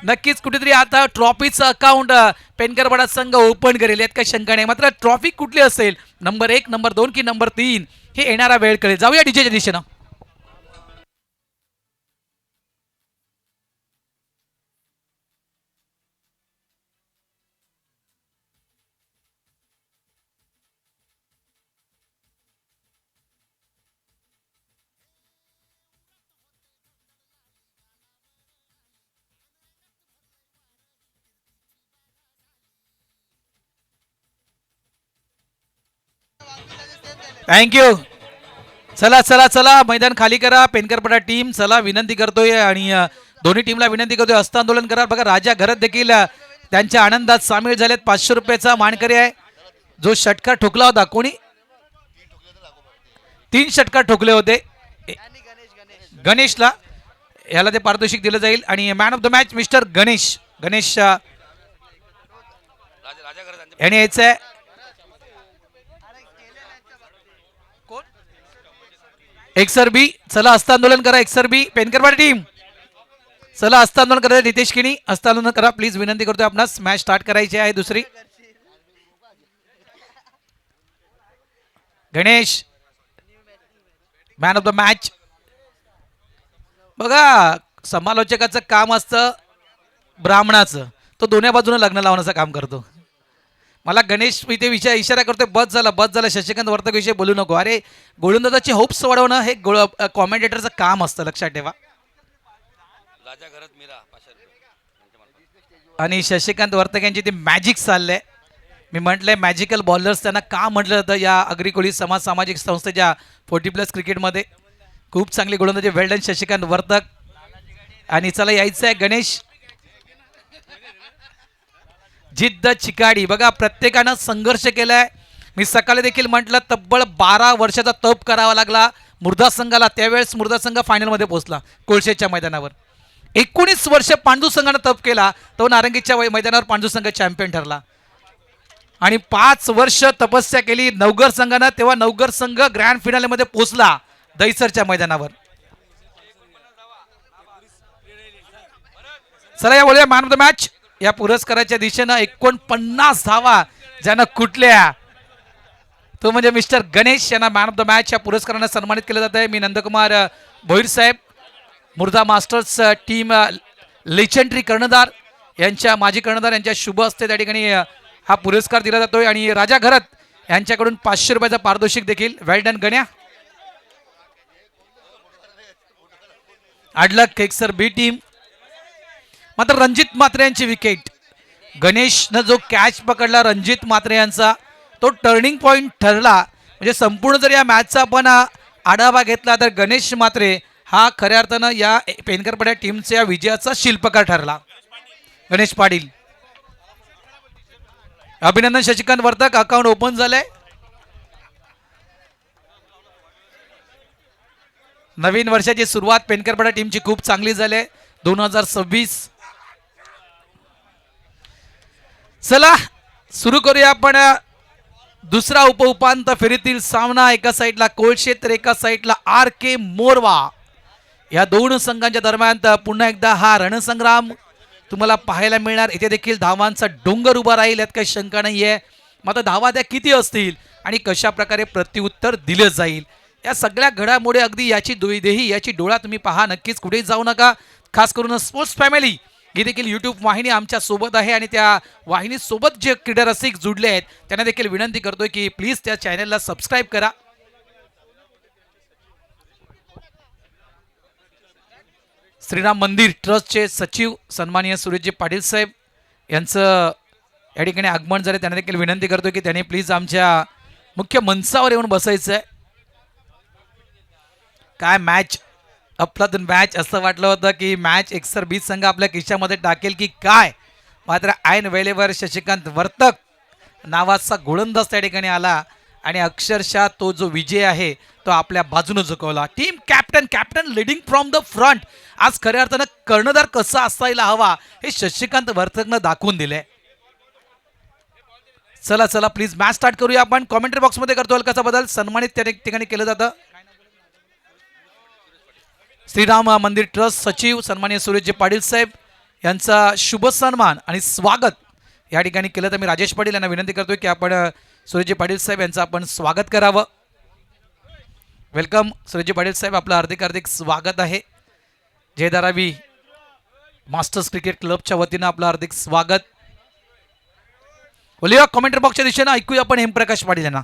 नक्कीच कुठेतरी आता ट्रॉफीचं अकाउंट पेनकरपडा संघ ओपन करेल यात काही शंका नाही. मात्र ट्रॉफी कुठली असेल, नंबर 1, नंबर 2 की नंबर 3 हे येणारा वेळ कळेल. जाऊया डीजेच्या दिशेनं. थँक्यू. चला चला चला मैदान खाली करा. पेनकरपडा टीम चला विनंती करतोय आणि दोन्ही टीमला विनंती करतोय हस्त आंदोलन करा. बघा राजा घरात देखील त्यांच्या आनंदात सामील झालेत. 500 रुपयाचा मानकरी आहे. जो षटकार ठोकला होता, कोणी 3 षटकार ठोकले होते गणेशला, याला ते पारितोषिक दिलं जाईल. आणि man of the match mister Ganesh याने यायचं आहे. एक्सर बी चला हस्तांदोलन करा. एक्सर बी पेनकरपडा टीम चला हस्तांदोलन करा. नितेश किनी हस्तांदोलन करा प्लीज, विनंती करतोय. आपणास मॅच स्टार्ट करायची आहे. दुसरी Ganesh man of the match. बघा समालोचकाचं काम असतं ब्राह्मणाचं, तो दोन्ही बाजूने लग्न लावण्याचं काम करतो. मला गणेश इथे विषय इशारा करतोय, बस झाला शशिकांत वर्तक विषय बोलू नको. अरे गोलंदाजाची होप्स वाढवणं हे कॉमेंटेटरचं काम असतं, लक्षात ठेवा. आणि शशिकांत वर्तक यांची ती मॅजिक चाललंय. मी म्हटलंय मॅजिकल बॉलर्स त्यांना का म्हटलं जातं या अग्रिकोळी समाज सामाजिक संस्थेच्या 40+ क्रिकेटमध्ये. खूप चांगली गोलंदाजी वेल्डन शशिकांत वर्तक. आणि चला यायचं आहे गणेश. जिद्द चिकाडी बघा प्रत्येकानं संघर्ष केलाय. मी सकाळी देखील म्हटलं तब्बल 12 वर्षाचा तप करावा लागला मुर्दा संघाला. त्यावेळेस मुर्दा संघ फायनलमध्ये पोहोचला कोळशेच्या मैदानावर. 19 वर्ष पांडू संघानं तप केला, तो नारंगीच्या मैदानावर पांडू संघ चॅम्पियन ठरला. आणि 5 वर्ष तपस्या केली नवगर संघानं, तेव्हा नवगर संघ ग्रँड फिनालेमध्ये पोहोचला दहिसरच्या मैदानावर. चला या बोलूया मॅन ऑफ द मॅच. या पुरस्काराच्या दिशेनं 49 धावा ज्यानं कुठल्या, तो म्हणजे मिस्टर गणेश यांना मॅन ऑफ द मॅच या पुरस्काराने सन्मानित केलं जात आहे. मी नंदकुमार भोईर साहेब, मुर्दा मास्टर्स टीम लेजेंडरी कर्णधार यांच्या माजी कर्णधार यांच्या शुभ हस्ते त्या ठिकाणी हा पुरस्कार दिला जातोय. आणि राजा घरत यांच्याकडून 500 रुपयाचा पारितोषिक देखील. वेल डन गण्या. अडलक एक्सर बी टीम. मात्र रणजित म्हात्रे यांची विकेट. गणेशनं जो कॅच पकडला रणजित म्हात्रे यांचा, तो टर्निंग पॉइंट ठरला. म्हणजे संपूर्ण जर या मॅचचा आपण आढावा घेतला तर गणेश म्हात्रे हा खऱ्या अर्थानं या पेनकरपडा टीमच्या विजयाचा शिल्पकार ठरला. गणेश पाटील. अभिनंदन शशिकांत वर्तक, अकाउंट ओपन झालंय. नवीन वर्षाची सुरुवात पेनकरपडा टीमची खूप चांगली झाली आहे 2026. चला सुरू करूया आपण दुसरा उपउपांत्य फेरीतील सामना. एका साईडला कोळशे तर एका साईडला RK मोरवा. या दोन संघांच्या दरम्यान पुन्हा एकदा हा रणसंग्राम तुम्हाला पाहायला मिळणार. इथे देखील धावांचा डोंगर उभा राहील, यात काही शंका नाहीये. मात्र धावा त्या किती असतील आणि कशा प्रकारे प्रत्युत्तर दिलं जाईल, या सगळ्या घडामोडी अगदी याची देही याची डोळा तुम्ही पहा. नक्कीच कुठेही जाऊ नका. खास करून स्पोर्ट्स फॅमिली ही देखील यूट्यूब वाहिनी आमच्या सोबत आहे आणि त्या वाहिनीसोबत जे क्रीडा रसिक जुडले आहेत त्यांना देखील विनंती करतोय की प्लीज त्या चॅनलला सबस्क्राईब करा. श्रीराम मंदिर ट्रस्टचे सचिव सन्माननीय सुरेशजी पाटील साहेब यांचं या ठिकाणी आगमन झाले. त्यांना देखील विनंती करतोय की त्यांनी प्लीज आमच्या मुख्य मंचावर येऊन बसायचं आहे. काय मॅच, अफलातून मॅच. असं वाटलं होतं की मॅच एक्सर 20 संघ आपल्या खिशामध्ये टाकेल की काय, मात्र ऐन वेळेवर शशिकांत वर्तक नावाचा गोलंदाज त्या ठिकाणी आला आणि अक्षरशः तो जो विजय आहे तो आपल्या बाजूने झुकवला. Team captain leading from the front. आज खऱ्या अर्थानं कर्णधार कसा असायला हवा हे शशिकांत वर्तकनं दाखवून दिले. चला चला प्लीज मॅच स्टार्ट करूया आपण. कॉमेंट्री बॉक्समध्ये करतो हलकासा बदल. सन्मानित त्या ठिकाणी केलं जातं. श्रीराम मंदिर ट्रस्ट सचिव सन्माननीय सुरेशजी पाटील साहेब यांचा शुभ सन्मान आणि स्वागत या ठिकाणी केलं. तर मी राजेश पाटील यांना विनंती करतोय की आपण सुरेशजी पाटील साहेब यांचं आपण स्वागत करावं. वेलकम सुरेशजी पाटील साहेब, आपलं हार्दिक हार्दिक स्वागत आहे. जय धारावी मास्टर्स क्रिकेट क्लबच्या वतीनं आपलं हार्दिक स्वागत. बोलूया कॉमेंट्री बॉक्सच्या दिशेनं, ऐकूया आपण हेमप्रकाश पाटील यांना.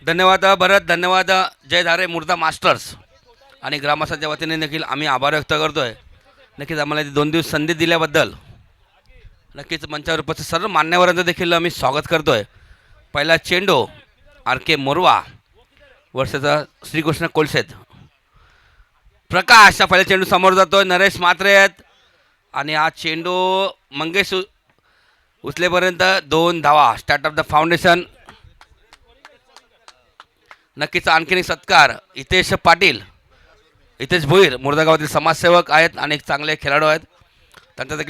धन्यवाद भरत, धन्यवाद जय धारे मुर्दा मास्टर्स आणि ग्रामस्थांच्या वतीने देखील आम्ही आभार व्यक्त करतोय. नक्कीच आम्हाला 2 दिवस संधी दिल्याबद्दल नक्कीच मंचावर उपस्थित सर्व मान्यवरांचं देखील आम्ही स्वागत करतोय. पहिला चेंडू RK मोरवा वर्षाचा श्रीकृष्ण कोलशेत. प्रकाश हा पहिला चेंडू समोर जातोय. नरेश म्हात्रे आहेत आणि हा चेंडू मंगेश उचलेपर्यंत 2 धावा. Start of the foundation. नक्कीच आणखीन एक सत्कार हितेश पाटील, हितेश भोईर मुर्दा गावातील समाजसेवक आहेत आणि एक चांगले खेळाडू आहेत. त्यांचा देखील